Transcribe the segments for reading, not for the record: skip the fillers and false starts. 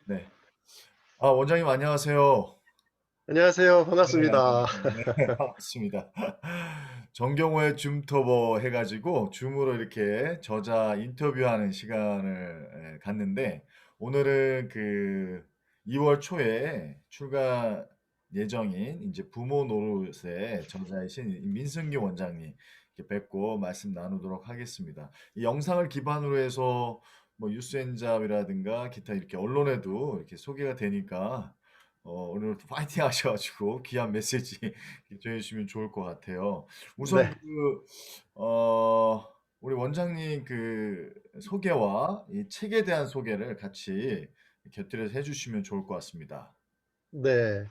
네. 아, 원장님 안녕하세요. 안녕하세요. 네, 반갑습니다. 안녕하세요. 네, 반갑습니다. 정경호의 줌투버 해 가지고 줌으로 이렇게 저자 인터뷰하는 시간을 갖는데, 오늘은 그 2월 초에 출간 예정인 이제 부모 노릇의 저자이신 이 민승기 원장님 이렇게 뵙고 말씀 나누도록 하겠습니다. 이 영상을 기반으로 해서 뭐 뉴스엔잡이라든가 기타 이렇게 언론에도 이렇게 소개가 되니까 오늘도 파이팅 하셔 가지고 귀한 메시지 전해 주시면 좋을 것 같아요. 우선 네. 우리 원장님 소개와 이 책에 대한 소개를 같이 곁들여서 해 주시면 좋을 것 같습니다. 네.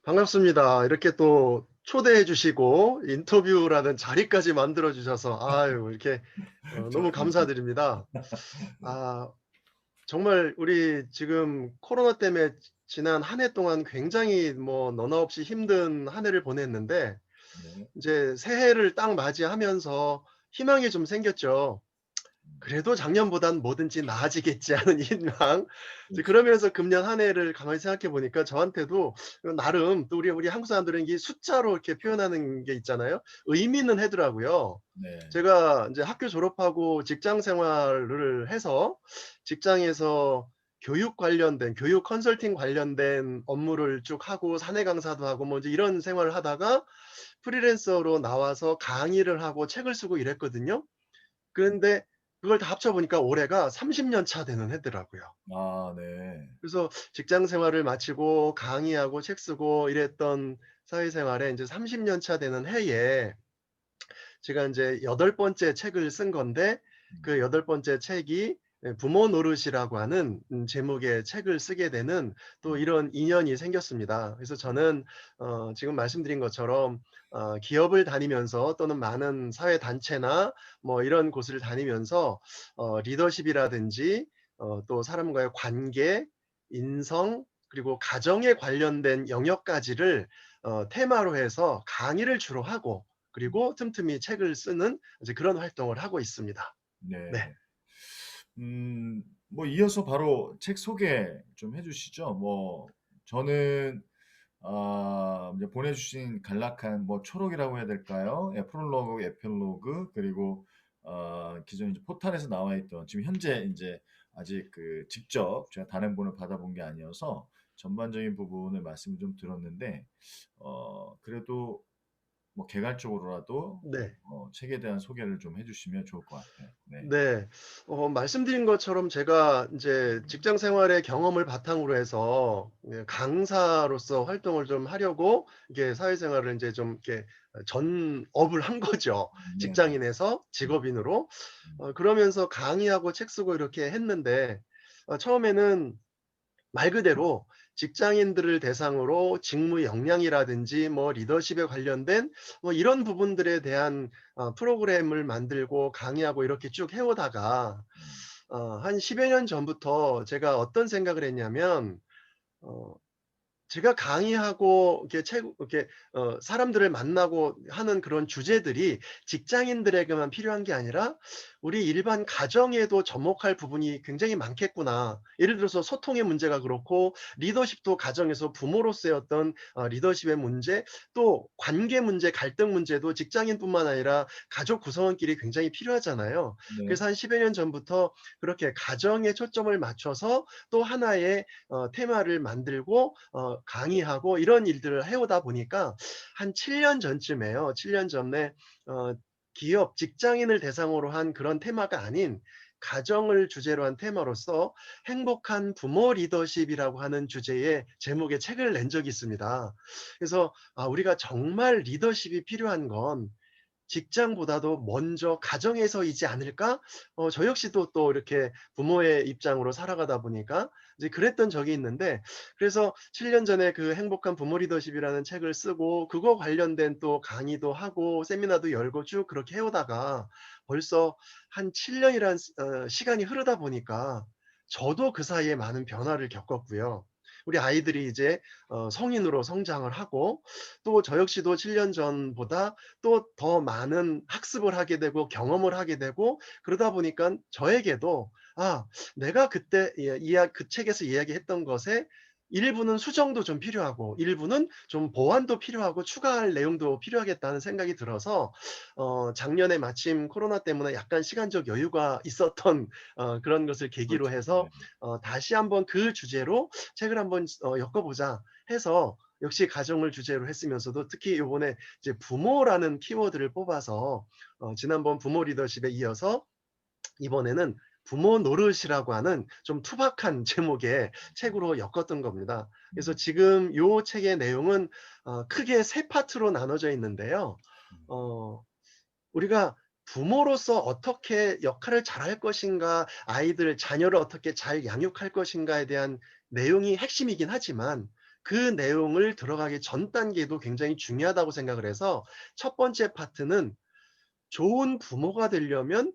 반갑습니다. 이렇게 또 초대해 주시고 인터뷰라는 자리까지 만들어 주셔서 이렇게 너무 저는요. 감사드립니다. 네. 아 정말 우리 지금 코로나 때문에 지난 한 해 동안 굉장히 뭐 너나 없이 힘든 한 해를 보냈는데 네. 이제 새해를 딱 맞이하면서 희망이 좀 생겼죠. 음. 그래도 작년보단 뭐든지 나아지겠지 하는 희망. 이제 그렇죠. 그러면서 금년 한 해를 가만히 생각해 보니까 저한테도 나름 또 우리 한국 사람들은 이게 숫자로 이렇게 표현하는 게 있잖아요. 의미는 하더라고요. 네. 제가 인제 학교 졸업하고 직장 생활을 해서 직장에서 교육 관련된 교육 컨설팅 관련된 업무를 쭉 하고 사내 강사도 하고 뭐 이제 이런 생활을 하다가 프리랜서로 나와서 강의를 하고 책을 쓰고 이랬거든요. 그런데 그걸 다 합쳐 보니까 올해가 30년 차 되는 해더라고요. 아, 네. 그래서 직장 생활을 마치고 강의하고 책 쓰고 이랬던 사회생활에 인제 30년 차 되는 해에 제가 인제 여덟 번째 책을 쓴 건데 그 음. 여덟 번째 책이 부모 노릇이라고 하는 제목의 책을 쓰게 되는 또 음. 이런 인연이 생겼습니다. 그래서 저는 지금 말씀드린 것처럼 기업을 다니면서 또는 많은 사회 단체나 뭐 이런 곳을 다니면서 리더십이라든지 또 사람과의 관계, 인성 그리고 가정에 관련된 영역까지를 테마로 해서 강의를 주로 하고 음. 그리고 틈틈이 책을 쓰는 이제 그런 활동을 하고 있습니다. 네. 네. 뭐 이어서 바로 책 소개 좀 해 주시죠. 뭐 저는 이제 보내주신 간략한 뭐 초록이라고 해야 될까요? 예, 프롤로그, 에필로그, 그리고 기존 이제 포탈에서 나와 있던, 지금 현재 이제 아직 직접 제가 단행본을 받아본 게 아니어서 전반적인 부분을 말씀을 좀 들었는데, 그래도 뭐 개괄적으로라도 네. 책에 대한 소개를 좀 해주시면 좋을 것 같아요. 네. 네. 말씀드린 것처럼 제가 인제 직장 생활의 경험을 바탕으로 해서 강사로서 활동을 좀 하려고 이게 사회생활을 인제 좀 이렇게 전업을 한 거죠. 네네. 직장인에서 음. 직업인으로. 음. 그러면서 강의하고 책 쓰고 이렇게 했는데 처음에는 말 그대로 직장인들을 대상으로 직무 역량이라든지 뭐 리더십에 관련된 뭐 이런 부분들에 대한 프로그램을 만들고 강의하고 이렇게 쭉 해 오다가 음. 한 10여 년 전부터 제가 어떤 생각을 했냐면 어 제가 강의하고 이렇게 이렇게 사람들을 만나고 하는 그런 주제들이 직장인들에게만 필요한 게 아니라 우리 일반 가정에도 접목할 부분이 굉장히 많겠구나. 예를 들어서 소통의 문제가 그렇고 리더십도 가정에서 부모로서의 어떤 리더십의 문제, 또 관계 문제, 갈등 문제도 직장인뿐만 아니라 가족 구성원끼리 굉장히 필요하잖아요. 네. 그래서 한 10여 년 전부터 그렇게 가정에 초점을 맞춰서 또 하나의 테마를 만들고 강의하고 이런 일들을 해 오다 보니까 한 7년 전쯤에요. 7년 전에 어 기업 직장인을 대상으로 한 그런 테마가 아닌 가정을 주제로 한 테마로서 행복한 부모 리더십이라고 하는 주제의 제목의 책을 낸 적이 있습니다. 그래서 우리가 정말 리더십이 필요한 건 직장보다도 먼저 가정에서이지 않을까? 저 역시도 또 이렇게 부모의 입장으로 살아가다 보니까 이제 그랬던 적이 있는데 그래서 7년 전에 그 행복한 부모 리더십이라는 책을 쓰고 그거 관련된 또 강의도 하고 세미나도 열고 쭉 그렇게 해 오다가 벌써 한 7 년이란 시간이 흐르다 보니까 저도 그 사이에 많은 변화를 겪었고요. 우리 아이들이 이제 성인으로 성장을 하고 또 저 역시도 7년 전보다 또 더 많은 학습을 하게 되고 경험을 하게 되고 그러다 보니깐 저에게도 아 내가 그때 그 책에서 이야기했던 것에 일부는 수정도 좀 필요하고 일부는 좀 보완도 필요하고 추가할 내용도 필요하겠다는 생각이 들어서 작년에 마침 코로나 때문에 약간 시간적 여유가 있었던 그런 것을 계기로 그렇죠. 해서 네네. 다시 한번 그 주제로 책을 한번 엮어 보자 해서 역시 가정을 주제로 했으면서도 특히 요번에 이제 부모라는 키워드를 뽑아서 지난번 부모 리더십에 이어서 이번에는 부모 노릇이라고 하는 좀 투박한 제목의 책으로 엮었던 겁니다. 그래서 음. 지금 요 책의 내용은 크게 세 파트로 나눠져 있는데요. 음. 어 우리가 부모로서 어떻게 역할을 잘할 것인가, 아이들 자녀를 어떻게 잘 양육할 것인가에 대한 내용이 핵심이긴 하지만 그 내용을 들어가기 전 단계도 굉장히 중요하다고 생각을 해서 첫 번째 파트는 좋은 부모가 되려면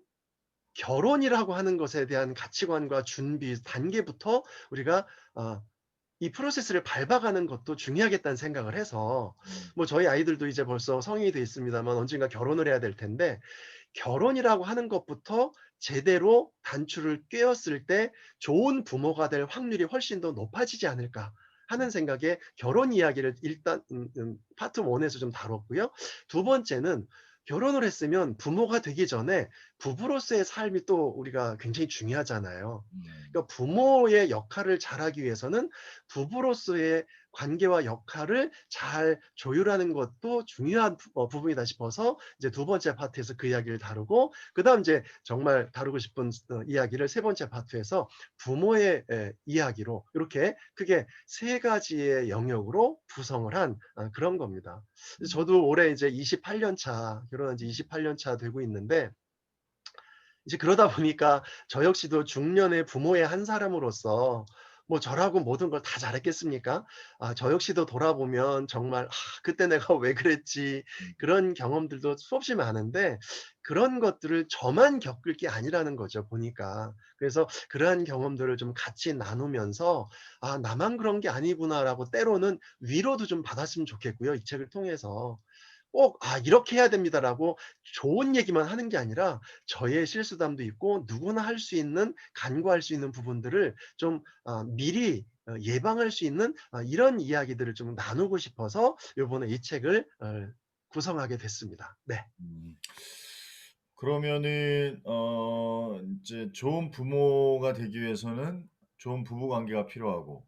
결혼이라고 하는 것에 대한 가치관과 준비 단계부터 우리가 어 이 프로세스를 밟아가는 것도 중요하겠다는 생각을 해서 음. 뭐 저희 아이들도 이제 벌써 성인이 돼 있습니다만 언젠가 결혼을 해야 될 텐데 결혼이라고 하는 것부터 제대로 단추를 꿰었을 때 '좋은 부모가 될 확률이 훨씬 더 높아지지 않을까.' 하는 생각에 결혼 이야기를 일단 파트 1 에서 좀 다뤘고요. 두 번째는 결혼을 했으면 부모가 되기 전에 부부로서의 삶이 또 우리가 굉장히 중요하잖아요. 네. 그러니까 부모의 역할을 잘하기 위해서는 부부로서의 관계와 역할을 잘 조율하는 것도 중요한 부분이다 싶어서 이제 두 번째 파트에서 그 이야기를 다루고 그다음 이제 정말 다루고 싶은 이야기를 세 번째 파트에서 부모의 이야기로 이렇게 크게 세 가지의 영역으로 구성을 한 그런 겁니다. 그래서 음. 저도 올해 이제 28년 차 결혼한 지 28년 차 되고 있는데 이제 그러다 보니까 저 역시도 중년의 부모의 한 사람으로서 뭐 저라고 모든 걸 다 잘했겠습니까? 저 역시도 돌아보면 정말 '아 그때 내가 왜 그랬지.' 음. 그런 경험들도 수없이 많은데 그런 것들을 저만 겪을 게 아니라는 거죠 보니까. 그래서 그러한 경험들을 좀 같이 나누면서 '아 나만 그런 게 아니구나.'라고 때로는 위로도 좀 받았으면 좋겠고요 이 책을 통해서. 꼭 '아 이렇게 해야 됩니다.'라고 좋은 얘기만 하는 게 아니라 저의 실수담도 있고 누구나 할 수 있는 간구할 수 있는 부분들을 좀 미리 예방할 수 있는 이런 이야기들을 좀 나누고 싶어서 요번에 이 책을 구성하게 됐습니다. 네. 음. 그러면은 인제 좋은 부모가 되기 위해서는 좋은 부부 관계가 필요하고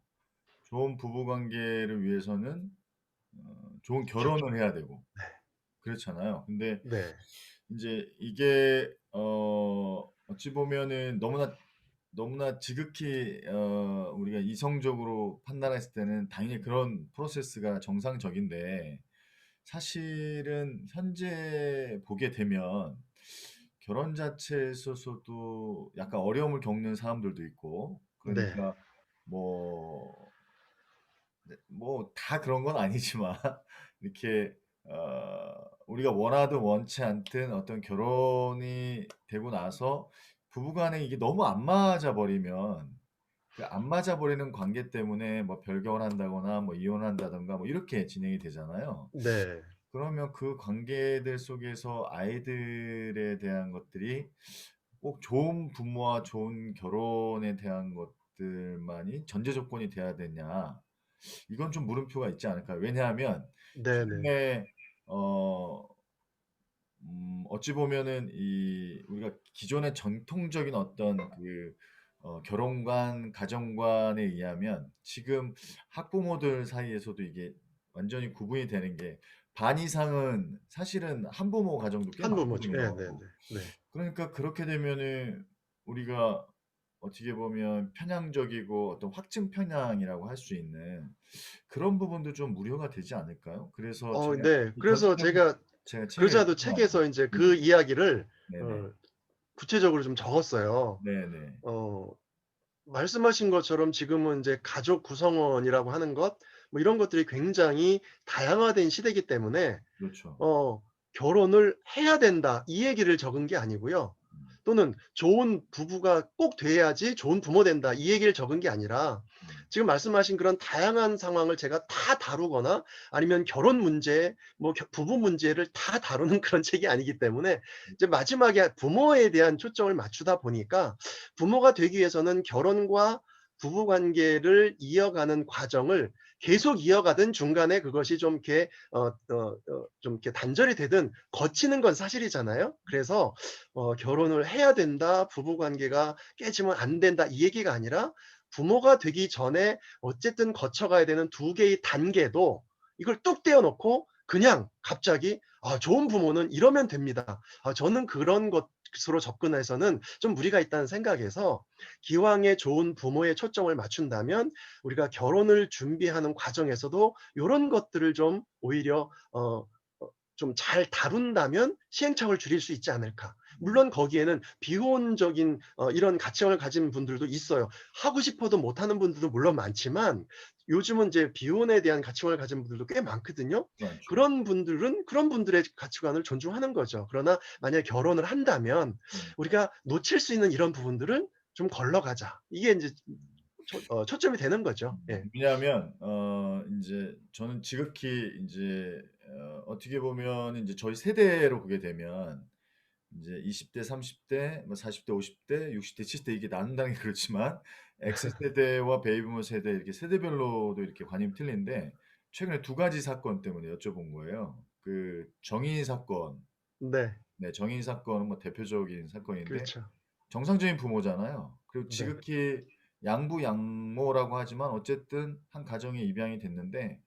좋은 부부 관계를 위해서는 좋은 결혼을 해야 되고 네. 그렇잖아요. 근데 네. 인제 이게 어찌 보면은 너무나 지극히 우리가 이성적으로 판단했을 때는 당연히 그런 프로세스가 정상적인데 사실은 현재 보게 되면 결혼 자체에 있어서도 약간 어려움을 겪는 사람들도 있고 네. 그러니까 뭐 네 뭐 다 그런 건 아니지만 이렇게 우리가 원하든 원치 않든 어떤 결혼이 되고 나서 부부 간에 이게 너무 안 맞아 버리면 그 안 맞아 버리는 관계 때문에 뭐 별개혼한다거나 뭐 이혼한다든가 뭐 이렇게 진행이 되잖아요. 네. 그러면 그 관계들 속에서 아이들에 대한 것들이 꼭 좋은 부모와 좋은 결혼에 대한 것들만이 전제 조건이 돼야 되냐. 이건 좀 물음표가 있지 않을까요? 왜냐하면 네네. 기존에 어 어찌 보면은 우리가 기존의 전통적인 어떤 결혼관, 가정관에 의하면 지금 학부모들 사이에서도 이게 완전히 구분이 되는 게 반 이상은 사실은 한부모 가정도 꽤 한부모죠. 예 많거든요. 네네. 네. 그러니까 그렇게 되면은 우리가 어떻게 보면 편향적이고 어떤 확증 편향이라고 할 수 있는 그런 부분도 좀 우려가 되지 않을까요? 그래서 제가 네. 이 그래서 결정을 제가 제가 책에 그러자 도 써서 책에서 인제 음 그 이야기를 네네. 어 구체적으로 좀 적었어요. 네네. 어 말씀하신 것처럼 지금은 이제 가족 구성원이라고 하는 것 뭐 이런 것들이 굉장히 다양화된 시대이기 때문에 그렇죠. 어 '결혼을 해야 된다.' 이 얘기를 적은 게 아니고요. 음 또는 '좋은 부부가 꼭 돼야지 좋은 부모 된다.' 이 얘기를 적은 게 아니라 네. 지금 말씀하신 그런 다양한 상황을 제가 다 다루거나 아니면 결혼 문제, 뭐 부부 문제를 다 다루는 그런 책이 아니기 때문에 이제 마지막에 부모에 대한 초점을 맞추다 보니까 부모가 되기 위해서는 결혼과 부부 관계를 이어가는 과정을 계속 이어가든 중간에 그것이 좀 이렇게 좀 이렇게 단절이 되든 거치는 건 사실이잖아요. 그래서 "결혼을 해야 된다. 부부 관계가 깨지면 안 된다." 이 얘기가 아니라 부모가 되기 전에 어쨌든 거쳐가야 되는 두 개의 단계도 이걸 뚝 떼어 놓고 그냥 갑자기 '아 좋은 부모는 이러면 됩니다.' 저는 그런 것으로 접근해서는 좀 무리가 있다는 생각에서 기왕에 좋은 부모에 초점을 맞춘다면 우리가 결혼을 준비하는 과정에서도 요런 것들을 좀 오히려 좀 잘 다룬다면 시행착오를 줄일 수 있지 않을까. 물론 거기에는 비혼적인 이런 가치관을 가진 분들도 있어요. 하고 싶어도 못하는 분들도 물론 많지만 요즘은 이제 비혼에 대한 가치관을 가진 분들도 꽤 많거든요. 많죠. 그런 분들은 그런 분들의 가치관을 존중하는 거죠. 그러나 만약에 결혼을 한다면 음. 우리가 놓칠 수 있는 이런 부분들은 좀 걸러가자. 이게 인제 초점이 되는 거죠. 예. 왜냐하면 인제 저는 지극히 인제 어떻게 보면 인제 저희 세대로 보게 되면 인제 20 대, 30 대, 뭐 40 대, 50 대, 60 대, 70대 이게 나눈다는 게 그렇지만 X세대와 베이비부머 세대 이렇게 세대별로도 이렇게 관념이 틀린데 최근에 두 가지 사건 때문에 여쭤본 거예요. 그 정의 사건. 네. 네, 정의 사건은 뭐 대표적인 사건인데 그렇죠. 정상적인 부모잖아요. 그리고 네. 지극히 양부 양모라고 하지만 어쨌든 한 가정에 입양이 됐는데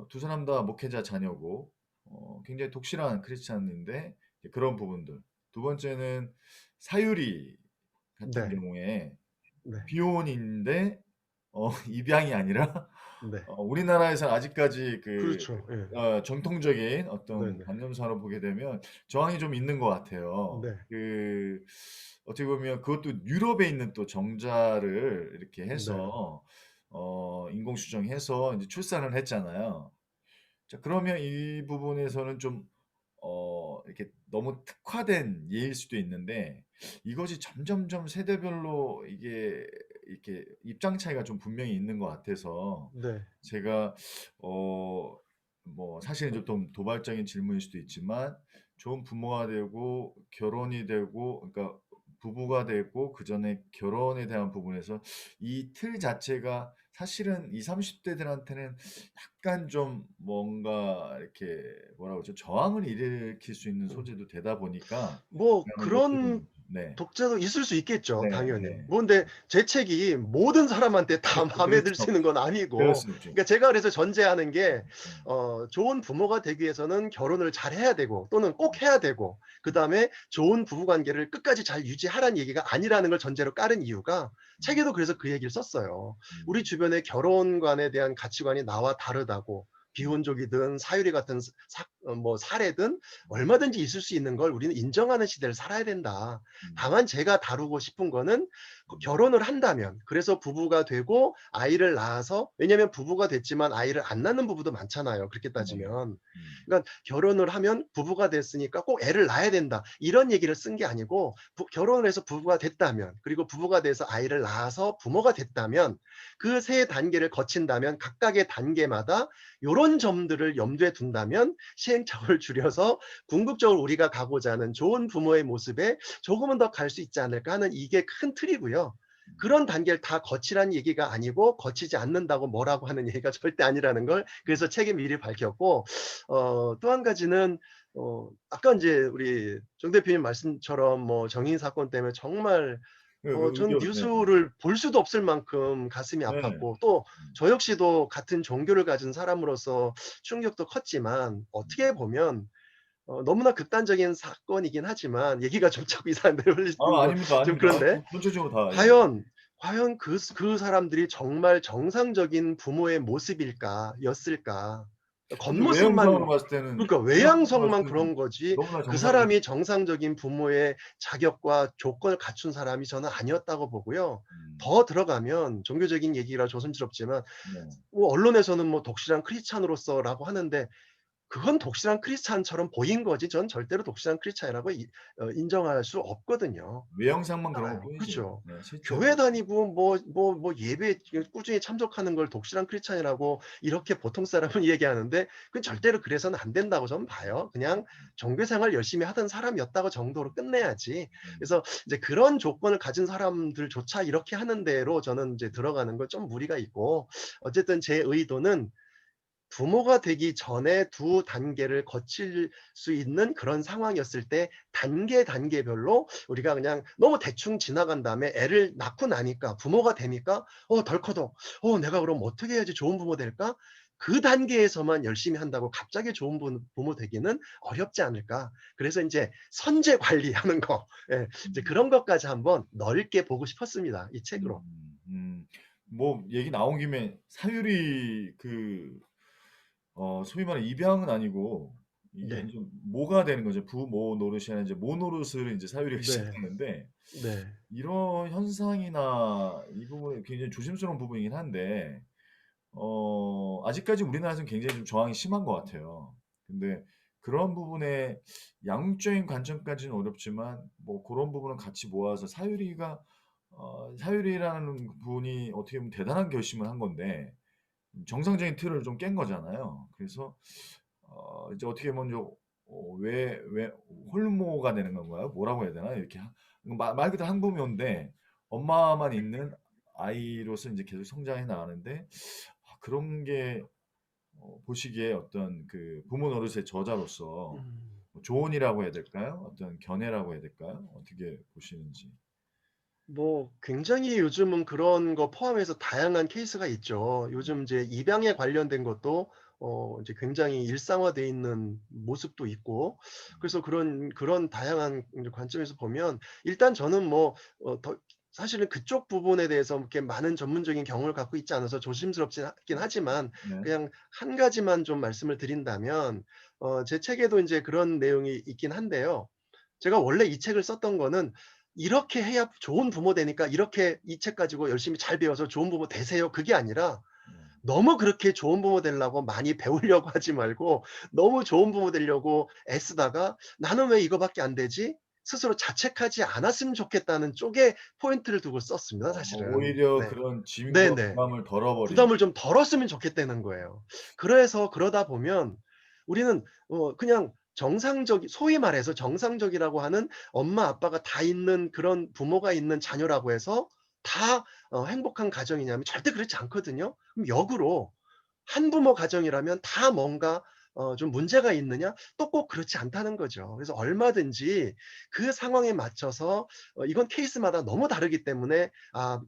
두 사람 다 목회자 자녀고 굉장히 독실한 크리스찬인데 이제 그런 부분들. 두 번째는 사유리 같은 네. 경우에 네. 비혼인데 입양이 아니라 네. 우리나라에서는 아직까지 그 그렇죠. 예. 정통적인 어떤 네네. 관념사로 보게 되면 저항이 좀 있는 것 같아요. 네. 그 어떻게 보면 그것도 유럽에 있는 또 정자를 이렇게 네. 해서 인공 수정해서 인제 출산을 했잖아요. 자 그러면 이 부분에서는 좀 이렇게 너무 특화된 예일 수도 있는데 이것이 점점점 세대별로 이게 이렇게 입장 차이가 좀 분명히 있는 것 같아서 네. 제가 어 뭐 사실은 좀 도발적인 질문일 수도 있지만 좋은 부모가 되고 결혼이 되고 그러니까 부부가 되고 그전에 결혼에 대한 부분에서 이 틀 자체가 사실은 20-30 대들한테는 약간 좀 뭔가 이렇게 뭐라 그러죠? 저항을 일으킬 수 있는 음. 소지도 되다 보니까 뭐 제가 한번 여쭤본 그런 거죠. 네. 독자도 있을 수 있겠죠, 네 당연히. 네. 뭐 근데 제 책이 모든 사람한테 다 마음에 그럴 들 순 수 있는 없죠. 건 그럴 아니고 순 없죠. 그러니까 제가 그래서 전제하는 게 음. 좋은 부모가 되기 위해서는 결혼을 잘해야 되고 또는 음. 꼭 해야 되고 음. 그다음에 좋은 부부 관계를 끝까지 잘 유지하라는 얘기가 아니라는 걸 전제로 깔은 이유가 음. 책에도 그래서 그 얘기를 썼어요. 우리 음. 주변의 결혼관에 대한 가치관이 나와 다르다고. 음. 비혼족이든 사유리 같은 뭐 사례든 음. 얼마든지 있을 수 있는 걸 우리는 인정하는 시대를 살아야 된다. 음. 다만 제가 다루고 싶은 거는 음. 결혼을 한다면 그래서 부부가 되고 아이를 낳아서 왜냐하면 부부가 됐지만 아이를 안 낳는 부부도 많잖아요, 그렇게 네. 따지면. 음. 그러니까 결혼을 하면 부부가 됐으니까 꼭 애를 낳아야 된다. 이런 얘기를 쓴 게 아니고 결혼을 해서 부부가 됐다면 그리고 부부가 돼서 아이를 낳아서 부모가 됐다면 그 세 단계를 거친다면 각각의 단계마다 요런 점들을 염두에 둔다면 시행착오를 줄여서 궁극적으로 우리가 가고자 하는 좋은 부모의 모습에 조금은 더 갈 수 있지 않을까 하는 이게 큰 틀이고요. 음. 그런 단계를 다 거치라는 얘기가 아니고 거치지 않는다고 뭐라고 하는 얘기가 절대 아니라는 걸 그래서 책에 미리 밝혔고 또 한 가지는 아까 인제 우리 정 대표님 말씀처럼 뭐 정인 사건 때문에 정말 전 의료 네. 뉴스를 볼 수도 없을 만큼 가슴이 네. 아팠고 또 음. 저 역시도 같은 종교를 가진 사람으로서 충격도 컸지만 음. 어떻게 보면 너무나 극단적인 사건이긴 하지만 얘기가 좀 자꾸 이상한 데로 흘리는 건 아닙니다, 좀 아닙니다. 그런데 전체적으로 다 예. 과연, 과연 그 사람들이 정말 정상적인 부모의 모습일까 였을까? 근데 외형상으로 겉모습만 봤을 때는 그러니까 외형상으로 봤을 외양성만 때는 그런 거지 너무나 그 정상적인 사람이 정상적인 부모의 자격과 조건을 갖춘 사람이 저는 아니었다고 보고요. 음. 더 들어가면 종교적인 얘기라 조심스럽지만 네. 뭐 언론에서는 뭐 "독실한 크리스찬으로서"라고 하는데 그건 독실한 크리스찬처럼 보인 거지 전 절대로 독실한 크리스찬이라고 인정할 수 없거든요. 외형상만 그런 그렇잖아요. 것뿐이죠. 그죠. 네, 실제로. 교회 다니고 뭐 예배에 꾸준히 참석하는 걸 독실한 크리스찬이라고 이렇게 보통 사람은 얘기하는데 그건 절대로 그래서는 안 된다고 저는 봐요. 그냥 종교 생활 열심히 하던 사람이었다고 정도로 끝내야지. 음. 그래서 이제 그런 조건을 가진 사람들조차 이렇게 하는 대로 저는 이제 들어가는 건 좀 무리가 있고 어쨌든 제 의도는 부모가 되기 전에 두 단계를 거칠 수 있는 그런 상황이었을 때 단계별로 우리가 그냥 너무 대충 지나간 다음에 애를 낳고 나니까 부모가 되니까 덜커덕 '내가 그럼 어떻게 해야지 좋은 부모 될까?' 그 단계에서만 열심히 한다고 갑자기 좋은 부모 되기는 어렵지 않을까. 그래서 인제 선제 관리하는 거 이제 음. 그런 것까지 한번 넓게 보고 싶었습니다, 이 책으로. 음. 뭐 얘기 나온 김에 사유리 소위 말하는 입양은 아니고 이게 네. 인제 모가 되는 거죠. 부모 노릇이 아니라 이제 모 노릇을 인제 사유리가 네. 시작하는데 네. 이런 현상이나 이 부분이 굉장히 조심스러운 부분이긴 한데 아직까지 우리나라에서는 굉장히 좀 저항이 심한 것 같아요. 근데 그런 부분에 양육적인 관점까지는 어렵지만 뭐 고런 부분을 같이 모아서 사유리라는 분이 어떻게 보면 대단한 결심을 한 건데 정상적인 틀을 좀 깬 거잖아요. 그래서 이제 어떻게 보면 왜 홀모가 되는 건가요? 뭐라고 해야 되나? 이렇게 말 그대로 항부모인데 엄마만 있는 아이로서 인제 계속 성장해 나가는데 그런 게 보시기에 어떤 그 부모 노릇의 저자로서 음. 뭐 조언이라고 해야 될까요? 어떤 견해라고 해야 될까요? 어떻게 보시는지. 뭐 굉장히 요즘은 그런 거 포함해서 다양한 케이스가 있죠. 네. 요즘 이제 입양에 관련된 것도 이제 굉장히 일상화돼 있는 모습도 있고 음. 그래서 그런 다양한 이제 관점에서 보면 일단 저는 뭐 더 사실은 그쪽 부분에 대해서 이렇게 많은 전문적인 경험을 갖고 있지 않아서 조심스럽긴 하지만 네. 그냥 한 가지만 좀 말씀을 드린다면 제 책에도 인제 그런 내용이 있긴 한데요. 제가 원래 이 책을 썼던 거는 '이렇게 해야 좋은 부모 되니까 이렇게 이 책 가지고 열심히 잘 배워서 좋은 부모 되세요.' 그게 아니라 네. 너무 그렇게 좋은 부모 되려고 많이 배우려고 하지 말고 너무 좋은 부모 되려고 애쓰다가 '나는 왜 이거밖에 안 되지?' 스스로 자책하지 않았으면 좋겠다는 쪽에 포인트를 두고 썼습니다 사실은. 오히려 네. 그런 짐과 네네. 부담을 덜어버리는. 부담을 좀 덜었으면 좋겠다는 거예요. 그래서 그러다 보면 우리는 그냥 소위 말해서 정상적이라고 하는 엄마 아빠가 다 있는 그런 부모가 있는 자녀라고 해서 다 행복한 가정이냐면 절대 그렇지 않거든요. 그럼 역으로 한부모 가정이라면 다 뭔가 좀 문제가 있느냐? 또 꼭 그렇지 않다는 거죠. 그래서 얼마든지 그 상황에 맞춰서 이건 케이스마다 너무 다르기 때문에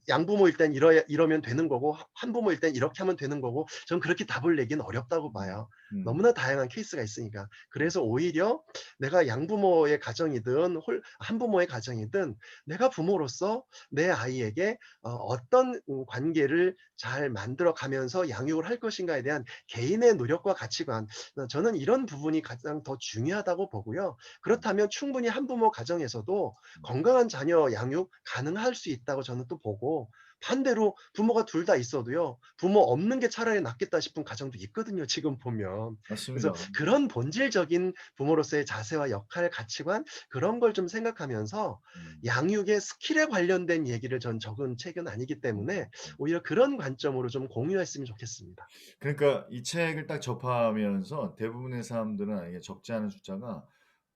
양부모일 땐 이러면 되는 거고 한부모일 땐 이렇게 하면 되는 거고 저는 그렇게 답을 내기는 어렵다고 음. 봐요. 음. 너무나 다양한 케이스가 있으니까. 그래서 오히려 내가 양부모의 가정이든 한부모의 가정이든 내가 부모로서 내 아이에게 어떤 관계를 잘 만들어 가면서 양육을 할 것인가에 대한 개인의 노력과 가치관 저는 이런 부분이 가장 더 중요하다고 보고요. 음. 그렇다면 충분히 한부모 가정에서도 음. 건강한 자녀 양육 가능할 수 있다고 저는 또 보고 반대로 부모가 둘 다 있어도요. 부모 없는 게 차라리 낫겠다 싶은 가정도 있거든요, 지금 보면. 그래서 맞습니다. 그런 본질적인 부모로서의 자세와 역할, 가치관 그런 걸 좀 생각하면서 음. 양육의 스킬에 관련된 얘기를 전 적은 책은 아니기 음. 때문에 음. 오히려 그런 관점으로 좀 공유했으면 좋겠습니다. 그러니까 이 책을 딱 접하면서 대부분의 사람들은 이게 적지 않은 숫자가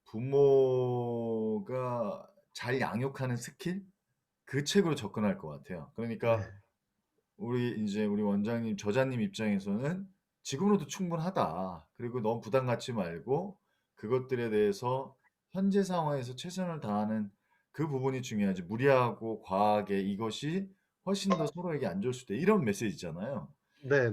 부모가 잘 양육하는 스킬? 그 책으로 접근할 것 같아요. 그러니까 네. 우리 원장님 저자님 입장에서는 '지금으로도 충분하다. 그리고 너무 부담 갖지 말고 그것들에 대해서 현재 상황에서 최선을 다하는 그 부분이 중요하지 무리하고 과하게 이것이 훨씬 더 서로에게 안 좋을 수도 있다.' 이런 메시지잖아요.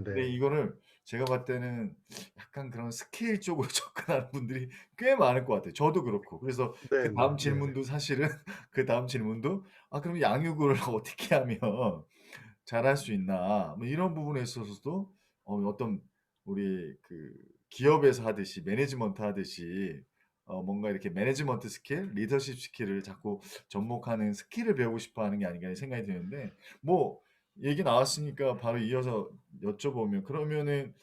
근데 네네. 이거를 제가 봤을 때는 약간 그런 스케일 쪽으로 접근하는 분들이 꽤 많을 것 같아요. 저도 그렇고. 그래서 네네. 그다음 네. 질문도 사실은 그다음 질문도 '아 그럼 양육을 어떻게 하면 잘할 수 있나?' 뭐 이런 부분에 있어서도 어떤 우리 기업에서 하듯이 매니지먼트 하듯이 뭔가 이렇게 매니지먼트 스킬, 리더십 스킬을 자꾸 접목하는 스킬을 배우고 싶어 하는 게 아닌가 생각이 드는데 뭐 얘기 나왔으니까 바로 이어서 여쭤보면 그러면은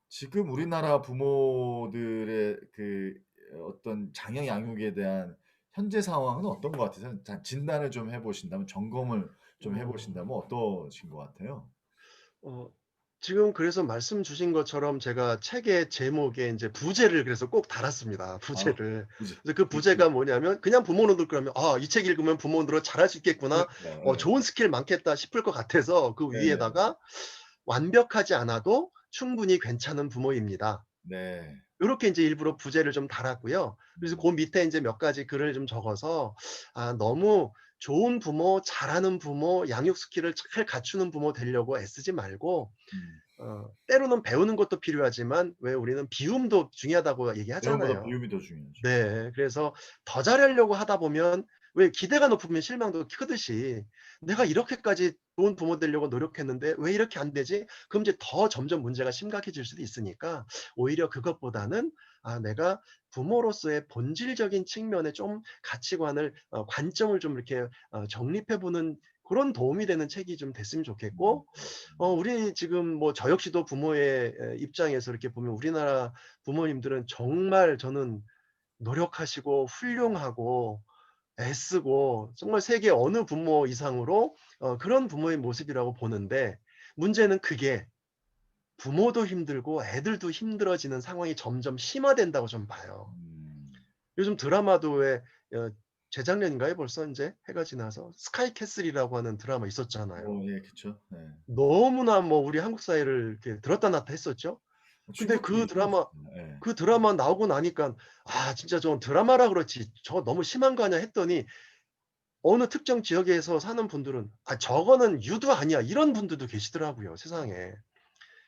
지금 우리나라 부모들의 그 어떤 자녀 양육에 대한 현재 상황은 어떤 것 같으세요? 자 진단을 좀 해 보신다면 점검을 좀 해 어. 보신다면 어떠신 것 같아요? 어 지금 그래서 말씀 주신 것처럼 제가 책의 제목에 인제 부제를 그래서 꼭 달았습니다, 아 부제를. 그죠. 그래서 그 그렇죠. 부제가 뭐냐면 그냥 부모님들 그러면 '아 이 책 읽으면 부모님들은 잘할 수 있겠구나. 그러니까 예. 좋은 스킬 많겠다.' 싶을 것 같아서 그 네네. 위에다가 "완벽하지 않아도 충분히 괜찮은 부모입니다." 네. 요렇게 인제 일부러 부제를 좀 달았고요. 그래서 음. 고 밑에 인제 몇 가지 글을 좀 적어서 너무 좋은 부모, 잘하는 부모, 양육 스킬을 잘 갖추는 부모 되려고 애쓰지 말고 음. 때로는 배우는 것도 필요하지만 왜 우리는 비움도 중요하다고 배움보다 얘기하잖아요. 비움이 더 중요하죠. 네. 그래서 더 잘하려고 하다 보면 왜 기대가 높으면 실망도 크듯이 '내가 이렇게까지 좋은 부모 되려고 노력했는데 왜 이렇게 안 되지?' 그럼 이제 더 점점 문제가 심각해질 수도 있으니까 오히려 그것보다는 내가 부모로서의 본질적인 측면에 좀 가치관을 관점을 좀 이렇게 정립해 보는 그런 도움이 되는 책이 좀 됐으면 음. 좋겠고 우리 지금 뭐 저 역시도 부모의 입장에서 이렇게 보면 우리나라 부모님들은 정말 저는 노력하시고 훌륭하고 애쓰고 정말 세계 어느 부모 이상으로 그런 부모의 모습이라고 보는데 문제는 그게 부모도 힘들고 애들도 힘들어지는 상황이 점점 심화된다고 좀 봐요. 음. 요즘 드라마도 왜 어 재작년인가요? 벌써 인제 해가 지나서 스카이 캐슬이라고 하는 드라마 있었잖아요. 예 그쵸. 네. 너무나 뭐 우리 한국 사회를 이렇게 들었다 놨다 했었죠. 근데 충격적이었습니다. 예. 그 드라마 나오고 나니깐 '진짜 저건 드라마라 그렇지 저거 너무 심한 거 아니야.' 했더니 어느 특정 지역에서 사는 분들은 저거는 유도 아니야." 이런 분들도 계시더라고요 세상에.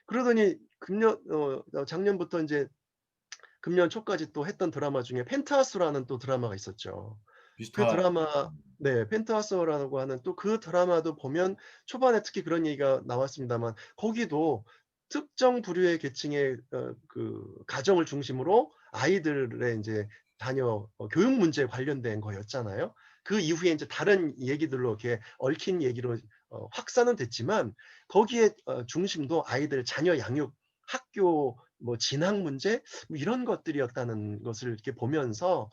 그러더니 작년부터 인제 금년 초까지 또 했던 드라마 중에 펜트하우스라는 또 드라마가 있었죠. 그 비슷한 드라마 네 펜트하우스라고 하는 또 그 드라마도 보면 초반에 특히 그런 얘기가 나왔습니다만 거기도 특정 부류의 계층의 그 가정을 중심으로 아이들의 인제 자녀 교육 문제에 관련된 거였잖아요. 그 이후에 인제 다른 얘기들로 이렇게 얽힌 얘기로 확산은 됐지만 거기에 중심도 아이들 자녀 양육, 학교 뭐 진학 문제 뭐 이런 것들이었다는 것을 이렇게 보면서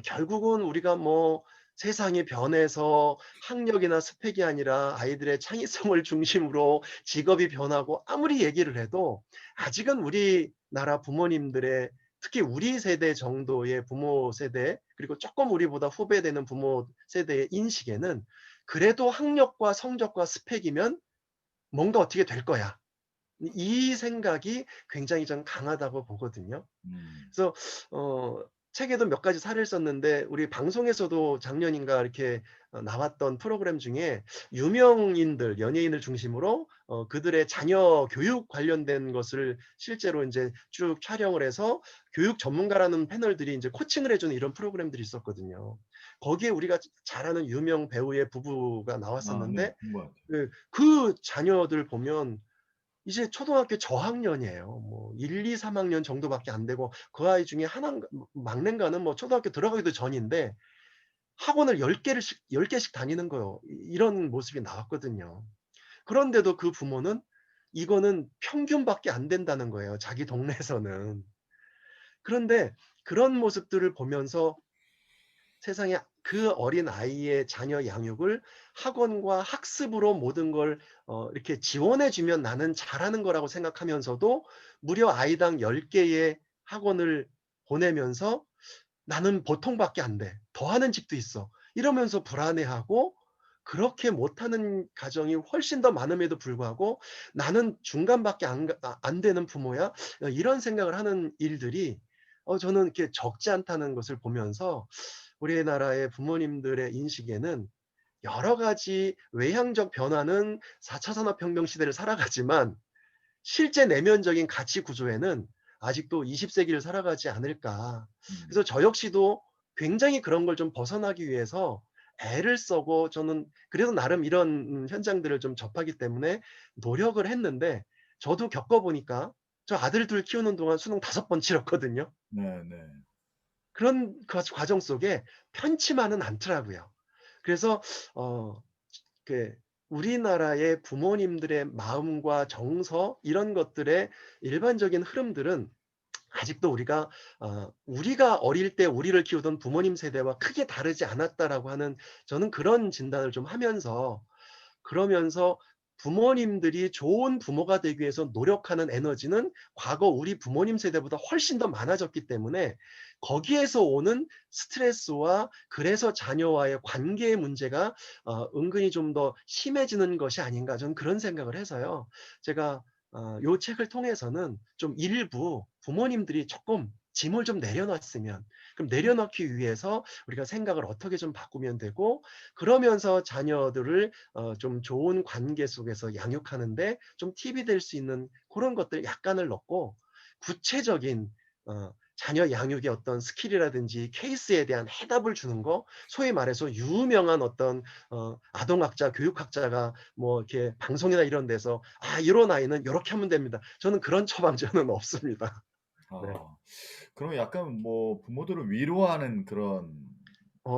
결국은 우리가 뭐 세상이 변해서 학력이나 스펙이 아니라 아이들의 창의성을 중심으로 직업이 변하고 아무리 얘기를 해도 아직은 우리나라 부모님들의 특히 우리 세대 정도의 부모 세대 그리고 쪼끔 우리보다 후배되는 부모 세대의 인식에는 그래도 학력과 성적과 스펙이면 뭔가 어떻게 될 거야. 이 생각이 굉장히 좀 강하다고 보거든요. 음. 그래서 어 책에도 몇 가지 사례를 썼는데 우리 방송에서도 작년인가 이렇게 나왔던 프로그램 중에 유명인들, 연예인을 중심으로 그들의 자녀 교육 관련된 것을 실제로 인제 쭉 촬영을 해서 교육 전문가라는 패널들이 인제 코칭을 해 주는 이런 프로그램들이 있었거든요. 거기에 우리가 잘 아는 유명 배우의 부부가 네. 나왔었는데 본 것 같아요. 그 자녀들 보면 이제 초등학교 저학년이에요. 뭐 1-2-3 학년 정도밖에 안 되고 그 아이 중에 하나인가 막내인가는 뭐 초등학교 들어가기도 전인데 학원을 10 개씩 다니는 거예요. 이런 모습이 나왔거든요. 그런데도 그 부모는 이거는 평균밖에 안 된다는 거예요, 자기 동네에서는. 그런데 그런 모습들을 보면서 세상에 그 어린아이의 자녀 양육을 학원과 학습으로 모든 걸 이렇게 지원해 주면 나는 잘하는 거라고 생각하면서도 무려 아이당 10 개의 학원을 보내면서 '나는 보통밖에 안 돼. 더 하는 집도 있어.' 이러면서 불안해하고 그렇게 못하는 가정이 훨씬 더 많음에도 불구하고 '나는 중간밖에 안 되는 부모야.' 이런 생각을 하는 일들이 저는 이렇게 적지 않다는 것을 보면서 우리나라의 부모님들의 인식에는 여러 가지 외향적 변화는 4차 산업혁명 시대를 살아가지만 실제 내면적인 가치 구조에는 아직도 20 세기를 살아가지 않을까. 음. 그래서 저 역시도 굉장히 그런 걸 좀 벗어나기 위해서 애를 써고 저는 그래도 나름 이런 현장들을 좀 접하기 때문에 노력을 했는데 저도 겪어 보니까 저 아들 둘 키우는 동안 수능 5번 치렀거든요. 네네. 그런 과정 속에 편치만은 않더라고요. 그래서 어 그 우리나라의 부모님들의 마음과 정서 이런 것들의 일반적인 흐름들은 아직도 우리가 어릴 때 우리를 키우던 부모님 세대와 크게 다르지 않았다라고 하는, 저는 그런 진단을 좀 하면서, 그러면서 부모님들이 좋은 부모가 되기 위해서 노력하는 에너지는 과거 우리 부모님 세대보다 훨씬 더 많아졌기 때문에 거기에서 오는 스트레스와, 그래서 자녀와의 관계의 문제가 은근히 좀 더 심해지는 것이 아닌가, 저는 그런 생각을 해서요. 제가 요 책을 통해서는 좀 일부 부모님들이 조금 짐을 좀 내려놨으면, 그럼 내려놓기 위해서 우리가 생각을 어떻게 좀 바꾸면 되고, 그러면서 자녀들을 좀 좋은 관계 속에서 양육하는데 좀 팁이 될 수 있는 그런 것들 약간을 넣고, 구체적인 자녀 양육의 어떤 스킬이라든지 케이스에 대한 해답을 주는 거, 소위 말해서 유명한 어떤 아동학자, 교육학자가 뭐 이렇게 방송이나 이런 데서 "아 요런 아이는 요렇게 하면 됩니다." 저는 그런 처방전은 없습니다. 네. 아. 그럼 약간 뭐 부모들을 위로하는 그런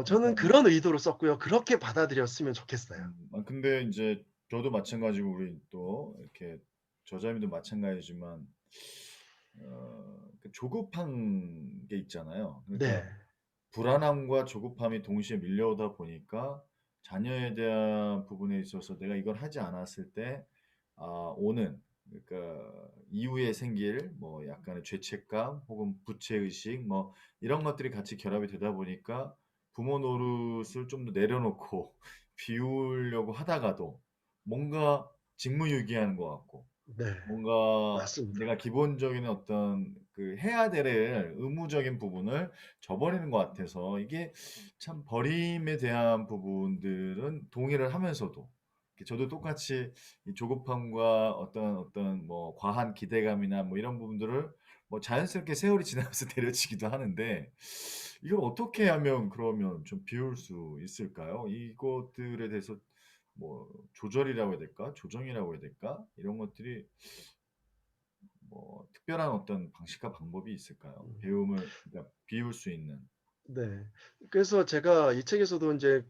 저는 약간 그런 의도로 썼고요. 그렇게 받아들였으면 좋겠어요. 근데 인제 저도 마찬가지고 우리 또 이렇게 저자님도 마찬가지지만 그 조급한 게 있잖아요. 그러니까 네. 불안함과 조급함이 동시에 밀려오다 보니까 자녀에 대한 부분에 있어서 내가 이걸 하지 않았을 때 오는, 그러니까 이후에 생길 뭐 약간의 죄책감 혹은 부채 의식 뭐 이런 것들이 같이 결합이 되다 보니까 부모 노릇을 좀 더 내려놓고 비우려고 하다가도 뭔가 직무유기하는 것 같고, 네. 뭔가 맞습니다. 내가 기본적인 어떤 그 해야 될 의무적인 부분을 저버리는 것 같아서 이게 참 버림에 대한 부분들은 동의를 하면서도 이렇게 저도 똑같이 이 조급함과 어떤 뭐 과한 기대감이나 뭐 이런 부분들을 뭐 자연스럽게 세월이 지나면서 내려치기도 하는데 이걸 어떻게 하면 그러면 좀 비울 수 있을까요? 이것들에 대해서 뭐 조절이라고 해야 될까? 조정이라고 해야 될까? 이런 것들이 뭐 특별한 어떤 방식과 방법이 있을까요? 음. 배움을, 그러니까 비울 수 있는. 네. 그래서 제가 이 책에서도 인제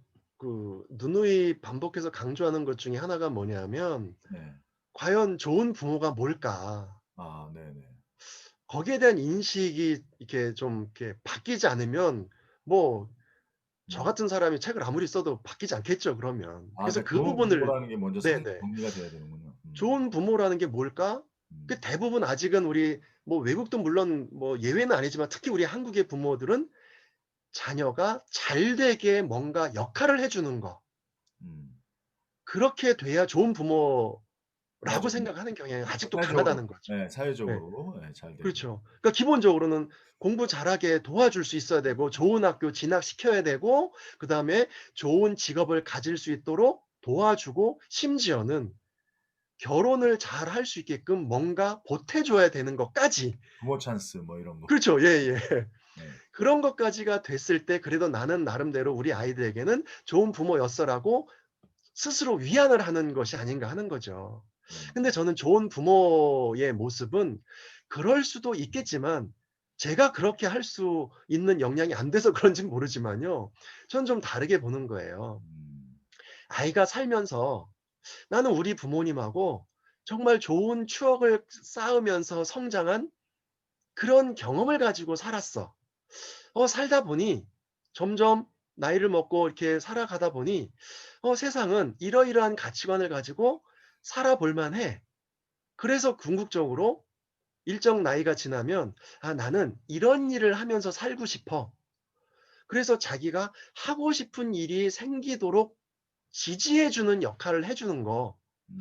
누누이 반복해서 강조하는 것 중에 하나가 뭐냐면, 네. '과연 좋은 부모가 뭘까?' 네네. 거기에 대한 인식이 이렇게 좀 이렇게 바뀌지 않으면, 뭐 저 음. 같은 사람이 책을 아무리 써도 바뀌지 않겠죠 그러면. 그래서 그러니까 그 좋은 부분을. 부모라는 게 먼저 네네. 정리가 돼야 되는군요. 좋은 부모라는 게 뭘까? 그 음. 대부분 아직은 우리, 뭐 외국도 물론 뭐 예외는 아니지만 특히 우리 한국의 부모들은 자녀가 잘 되게 뭔가 역할을 해 주는 거, 음. 그렇게 돼야 좋은 부모라고 맞아요. 생각하는 경향이 뭐 아직도 사회적으로. 강하다는 거죠. 예. 네. 사회적으로 예 잘 되게. 그렇죠. 그러니까 기본적으로는 공부 잘하게 도와줄 수 있어야 되고, 좋은 학교 진학시켜야 되고, 그다음에 좋은 직업을 가질 수 있도록 도와주고, 심지어는 결혼을 잘할 수 있게끔 뭔가 보태 줘야 되는 것까지. 부모 찬스 뭐 이런 거. 그렇죠. 예예. 네. 그런 것까지가 됐을 때 그래도 '나는 나름대로 우리 아이들에게는 좋은 부모였어.'라고 스스로 위안을 하는 것이 아닌가 하는 거죠. 음. 근데 저는 좋은 부모의 모습은 그럴 수도 있겠지만, 제가 그렇게 할 수 있는 역량이 안 돼서 그런진 모르지만요. 저는 좀 다르게 보는 거예요. 음. 아이가 살면서 나는 우리 부모님하고 정말 좋은 추억을 쌓으면서 성장한 그런 경험을 가지고 살았어. 살다 보니 점점 나이를 먹고 이렇게 살아가다 보니 세상은 이러이러한 가치관을 가지고 살아볼 만해. 그래서 궁극적으로 일정 나이가 지나면 '아 나는 이런 일을 하면서 살고 싶어.' 그래서 자기가 하고 싶은 일이 생기도록 지지해 주는 역할을 해 주는 거. 음.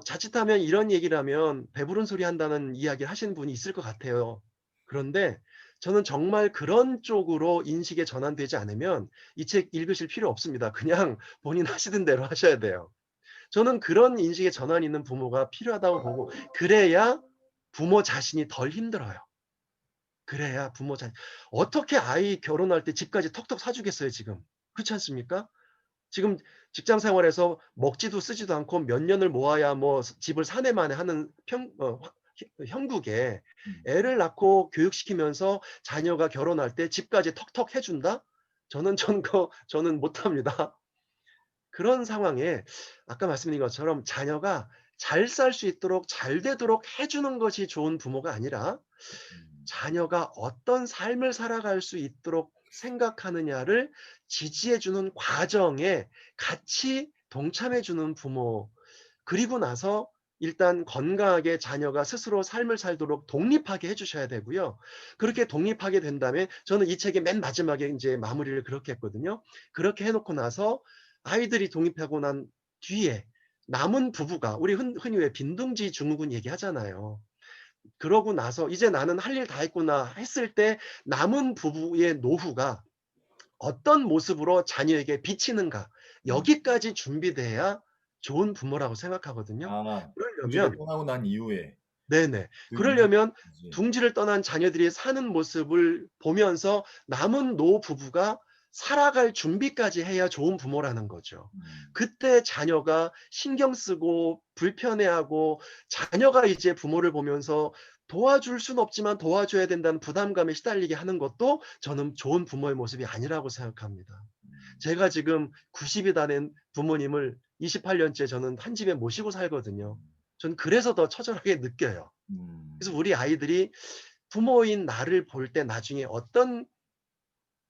자칫하면 이런 얘기를 하면 배부른 소리 한다는 이야기를 하시는 분이 있을 것 같아요. 그런데 저는 정말 그런 쪽으로 인식에 전환되지 않으면 이 책 읽으실 필요 없습니다. 그냥 본인 하시던 대로 하셔야 돼요. 저는 그런 인식의 전환이 있는 부모가 필요하다고 보고, 그래야 부모 자신이 덜 힘들어요. 그래야 부모 자신, 어떻게 아이 결혼할 때 집까지 턱턱 사 주겠어요 지금. 그렇지 않습니까? 지금 직장 생활에서 먹지도 쓰지도 않고 몇 년을 모아야 뭐 집을 사내 만에 하는 형국에 음. 애를 낳고 교육시키면서 자녀가 결혼할 때 집까지 턱턱 해 준다? 저는 못합니다. 그런 상황에 아까 말씀드린 것처럼 자녀가 잘 살 수 있도록 잘 되도록 해 주는 것이 좋은 부모가 아니라 음. 자녀가 어떤 삶을 살아갈 수 있도록 생각하느냐를 지지해 주는 과정에 같이 동참해 주는 부모, 그리고 나서 일단 건강하게 자녀가 스스로 삶을 살도록 독립하게 해 주셔야 되고요. 그렇게 독립하게 된 다음에 저는 이 책의 맨 마지막에 인제 마무리를 그렇게 했거든요. 그렇게 해 놓고 나서 아이들이 독립하고 난 뒤에 남은 부부가, 우리 흔히 왜 빈둥지 증후군 얘기하잖아요. 그러고 나서 '이제 나는 할 일 다 했구나.' 했을 때 남은 부부의 노후가 어떤 모습으로 자녀에게 비치는가, 음. 여기까지 준비돼야 좋은 부모라고 생각하거든요. 아, 둥지를 그러려면 떠나고 난 이후에 네네. 그 그러려면 이후까지. 둥지를 떠난 자녀들이 사는 모습을 보면서 남은 노부부가 살아갈 준비까지 해야 좋은 부모라는 거죠. 음. 그때 자녀가 신경 쓰고 불편해하고, 자녀가 이제 부모를 보면서 도와줄 수는 없지만 도와줘야 된다는 부담감에 시달리게 하는 것도 저는 좋은 부모의 모습이 아니라고 생각합니다. 음. 제가 지금 90이 다 된 부모님을 28 년째 저는 한 집에 모시고 살거든요. 음. 전 그래서 더 처절하게 느껴요. 그래서 음. 우리 아이들이 부모인 나를 볼 때 나중에 어떤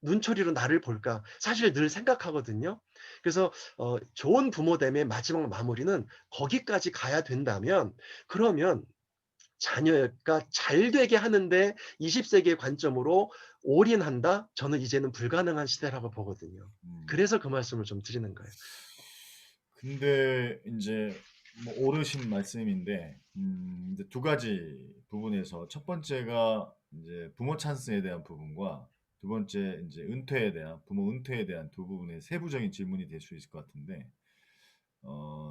눈초리로 나를 볼까 사실 늘 생각하거든요. 그래서 좋은 부모됨의 마지막 마무리는 거기까지 가야 된다면, 그러면 자녀가 잘 되게 하는데 20 세기의 관점으로 올인한다? 저는 이제는 불가능한 시대라고 보거든요. 음. 그래서 그 말씀을 좀 드리는 거예요. 근데 인제 뭐 옳으신 말씀인데 인제 두 가지 부분에서 첫 번째가 인제 부모 찬스에 대한 부분과 두 번째 인제 은퇴에 대한 부모 은퇴에 대한 두 부분의 세부적인 질문이 될 수 있을 것 같은데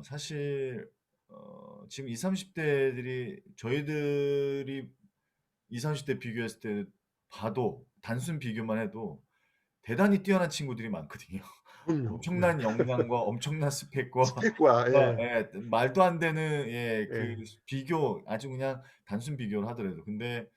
사실 지금 20-30 대들이 저희들이 20-30대 비교했을 때 봐도 단순 비교만 해도 대단히 뛰어난 친구들이 많거든요. 그럼요. 네. 엄청난 역량과 엄청난 스펙과 스펙과 막 예. 예 말도 안 되는 그 예. 비교 아주 그냥 단순 비교를 하더라도 근데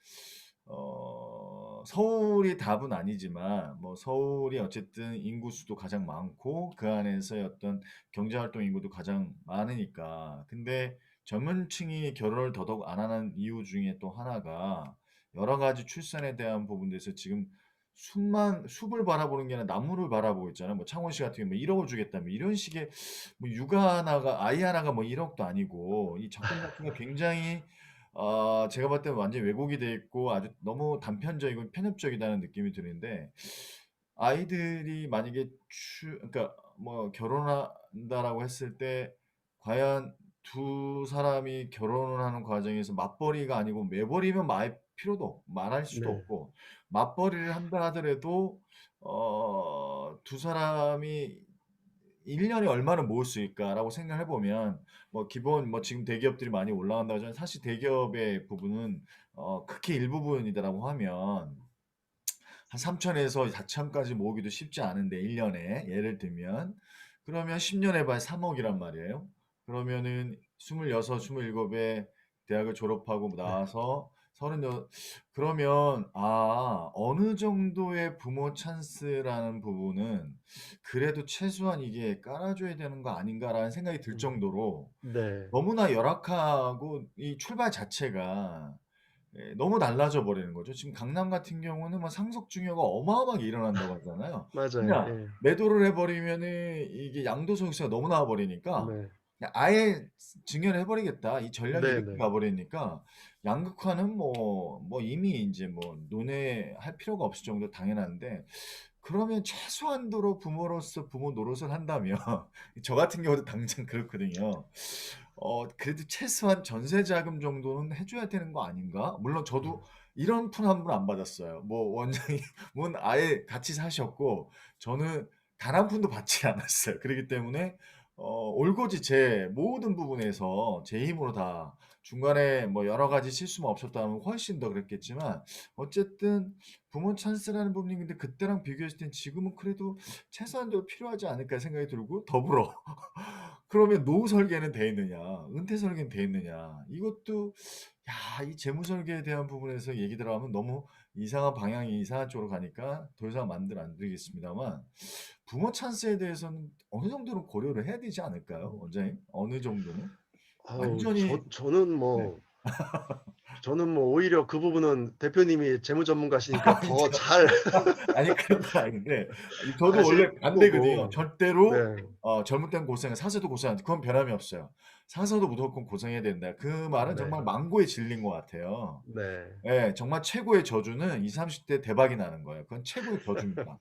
서울이 답은 아니지만 뭐 서울이 어쨌든 인구 수도 가장 많고 그 안에서의 어떤 경제 활동 인구도 가장 많으니까. 근데 젊은 층이 결혼을 더더욱 안 하는 이유 중에 또 하나가 여러 가지 출산에 대한 부분에서 지금 숲을 바라보는 게 아니라 나무를 바라보고 있잖아요. 뭐 창원 시 같은 경우에 뭐 1 억을 주겠다 뭐 이런 식의 뭐 육아 하나가 아이 하나가 뭐 1 억도 아니고 이 접근 자체가 굉장히 제가 봤을 때는 완전히 왜곡이 돼 있고 아주 너무 단편적이고 편협적이다는 느낌이 드는데 아이들이 만약에 그러니까 뭐 결혼한다라고 했을 때 과연 두 사람이 결혼을 하는 과정에서 맞벌이가 아니고 매벌이면 말 필요도 말할 수도 네. 없고 맞벌이를 한다 하더라도 두 사람이 1 년에 얼마를 모을 수 있을까라고 생각을 해 보면 뭐 기본 뭐 지금 대기업들이 많이 올라간다고 하지만 사실 대기업의 부분은 크게 일부분이다라고 하면 한 3천에서 4천 까지 모으기도 쉽지 않은데 1 년에 예를 들면 그러면 10년 해 봐야 3 억이란 말이에요. 그러면은 26, 27에 대학을 졸업하고 네. 나와서 36 그러면 어느 정도의 부모 찬스라는 부분은 그래도 최소한 이게 깔아 줘야 되는 거 아닌가라는 생각이 들 음. 정도로 네. 너무나 열악하고 이 출발 자체가 너무 달라져 버리는 거죠. 지금 강남 같은 경우는 뭐 상속 증여가 어마어마하게 일어난다고 하잖아요. 맞아요. 그냥 예. 매도를 해 버리면은 이게 양도소득세가 너무 나와 버리니까 네. 그냥 아예 증여를 해 버리겠다. 이 전략이 이렇게 네네. 가 버리니까 양극화는 뭐 이미 인제 뭐 논의할 필요가 없을 정도로 당연한데 그러면 최소한도로 부모로서 부모 노릇을 한다면 저 같은 경우도 당장 그렇거든요. 그래도 최소한 전세 자금 정도는 해 줘야 되는 거 아닌가? 물론 음. 저도 이런 푼 한 푼 안 받았어요. 뭐 원장님은 아예 같이 사셨고 저는 단 한 푼도 받지 않았어요. 그러기 때문에 올곧이 제 모든 부분에서 제 힘으로 다 중간에 뭐 여러 가지 실수만 없었다면 훨씬 더 그랬겠지만 어쨌든 부모 찬스라는 부분이 근데 그때랑 비교했을 땐 지금은 그래도 '최소한도 필요하지 않을까.' 생각이 들고 더불어 그러면 노후 설계는 돼 있느냐, 은퇴 설계는 돼 있느냐. 이것도 이 재무 설계에 대한 부분에서 얘기 들어가면 너무 이상한 방향이 이상한 쪽으로 가니까 더 이상 말들 안 드리겠습니다만 부모 찬스에 대해서는 어느 정도는 고려를 해야 되지 않을까요? 원장님? 어느 정도는? 아우 완전히 네. 저는 뭐 오히려 그 부분은 대표님이 재무 전문가시니까 아니 더 잘 아니 그런 건 아닌데 저도 아실 원래 반대거든요. 거고. 절대로 네. 젊을 땐 고생 사세도 고생한다. 그건 변함이 없어요. 사서도 무조건 고생해야 된다. 그 말은 네. 정말 망고의 진리인 것 같아요. 네. 예. 정말 최고의 저주는 20-30대 대박이 나는 거예요. 그건 최고의 저주입니다.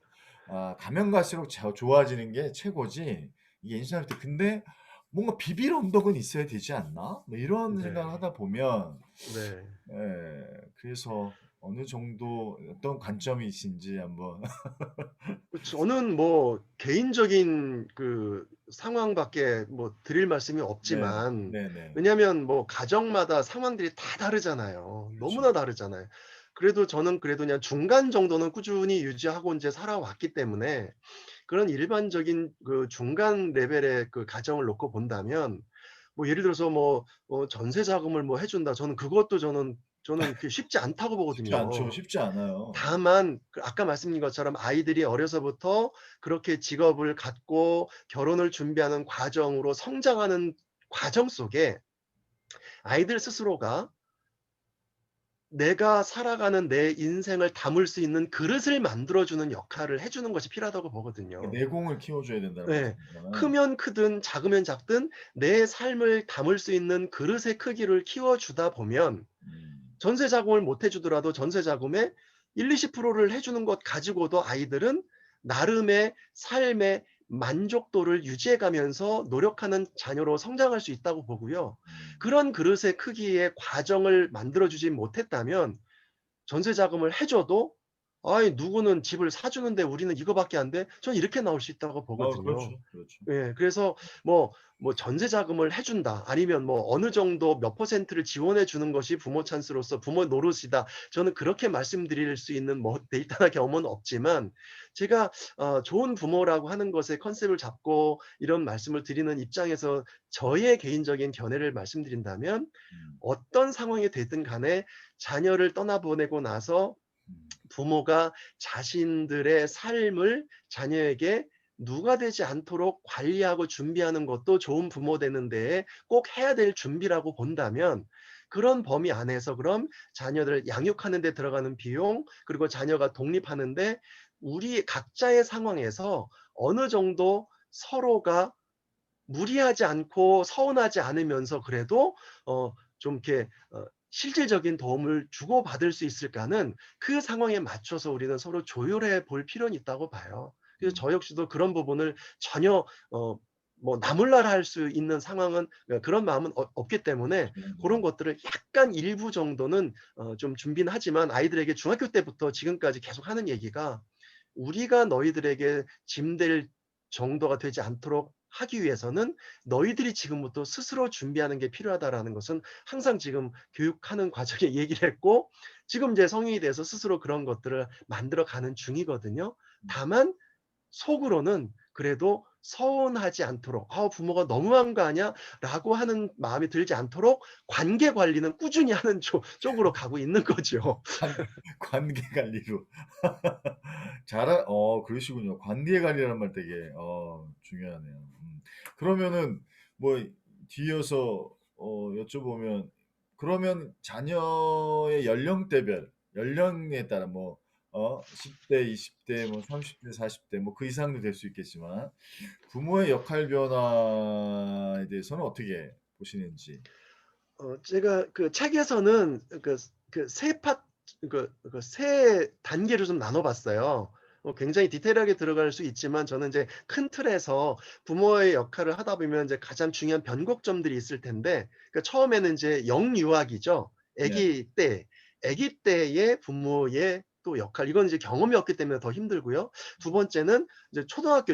가면 갈수록 좋아지는 게 최고지 이게 20-30대 근데 뭔가 '비빌 언덕은 있어야 되지 않나?' 뭐 이런 생각을 네. 하다 보면 네. 예 그래서 어느 정도 어떤 관점이신지 한번 그 저는 뭐 개인적인 그 상황밖에 뭐 드릴 말씀이 네. 없지만, 네네. 왜냐하면 뭐 가정마다 상황들이 다 다르잖아요. 그렇죠. 너무나 다르잖아요. 그래도 저는 그래도 그냥 중간 정도는 꾸준히 유지하고 인제 살아왔기 때문에, 그런 일반적인 그 중간 레벨의 그 가정을 놓고 본다면, 뭐 예를 들어서 뭐 전세 자금을 뭐 해 준다. 저는 그게 쉽지 않다고 쉽지 않죠. 보거든요. 쉽지 않아요. 다만 그 아까 말씀드린 것처럼 아이들이 어려서부터 그렇게 직업을 갖고 결혼을 준비하는 과정으로 성장하는 과정 속에 아이들 스스로가 내가 살아가는 내 인생을 담을 수 있는 그릇을 만들어 주는 역할을 해 주는 것이 필요하다고 그 보거든요. 내공을 키워줘야 된다는 예. 말씀이잖아요. 크면 크든 작으면 작든 내 삶을 담을 수 있는 그릇의 크기를 키워 주다 보면, 음. 전세 자금을 못 해 주더라도 전세 자금의 1-20%를 해 주는 것 가지고도 아이들은 나름의 삶의 만족도를 유지해 가면서 노력하는 자녀로 성장할 수 있다고 보고요. 음. 그런 그릇의 크기의 과정을 만들어 주지 못했다면 전세 자금을 해 줘도 "아이 누구는 집을 사 주는데 우리는 이거밖에 안 돼?" 저는 이렇게 나올 수 있다고 보거든요. 그렇죠. 그렇죠. 예. 그래서 뭐 전세 자금을 해 준다, 아니면 뭐 어느 정도 몇 퍼센트를 지원해 주는 것이 부모 찬스로서 부모 노릇이다. 저는 그렇게 말씀드릴 수 있는 뭐 데이터나 경험은 없지만, 제가 좋은 부모라고 하는 것에 컨셉을 잡고 이런 말씀을 드리는 입장에서 저의 개인적인 견해를 말씀드린다면, 음. 어떤 상황이 되든 간에 자녀를 떠나보내고 나서 음. 부모가 자신들의 삶을 자녀에게 누가 되지 않도록 관리하고 준비하는 것도 좋은 부모 되는 데에 꼭 해야 될 준비라고 본다면, 그런 범위 안에서 그럼 자녀들을 양육하는 데 들어가는 비용, 그리고 자녀가 독립하는 데 우리 각자의 상황에서 어느 정도 서로가 무리하지 않고 서운하지 않으면서 그래도 좀 이렇게 실질적인 도움을 주고받을 수 있을까는, 그 상황에 맞춰서 우리는 서로 조율해 볼 필요는 있다고 봐요. 그래서 음. 저 역시도 그런 부분을 전혀 뭐 나몰라라 할 수 있는 상황은, 그런 마음은 없기 때문에 고런 네네. 것들을 약간 일부 정도는 좀 준비는 하지만, 아이들에게 중학교 때부터 지금까지 계속 하는 얘기가 "우리가 너희들에게 짐 될 정도가 되지 않도록 하기 위해서는 너희들이 지금부터 스스로 준비하는 게 필요하다."라는 것은 항상 지금 교육하는 과정에 얘기를 했고, 지금 이제 성인이 돼서 스스로 그런 것들을 만들어 가는 중이거든요. 음. 다만 속으로는 그래도 서운하지 않도록 '아 부모가 너무한 거 아니야?'라고 하는 마음이 들지 않도록 관계 관리는 꾸준히 하는 쪽으로 가고 있는 거죠. 관 관계 관리로. 그러시군요. 관계 관리라는 말 되게 중요하네요. 그러면은 뭐 뒤이어서 여쭤보면 그러면 자녀의 연령대별 연령에 따라 뭐 10 대, 20대, 뭐 30대, 40대 뭐 그 이상도 될 수 있겠지만 부모의 역할 변화에 대해서는 어떻게 보시는지. 제가 그 책에서는 세 세 단계로 좀 나눠 봤어요. 굉장히 디테일하게 들어갈 수 있지만, 저는 이제 큰 틀에서 부모의 역할을 하다 보면 이제 가장 중요한 변곡점들이 있을 텐데, 처음에는 이제 영유아기죠. 네. 아기 때. 아기 때의 부모의 또 역할, 이건 이제 경험이 없기 때문에 더 힘들고요. 두 번째는 이제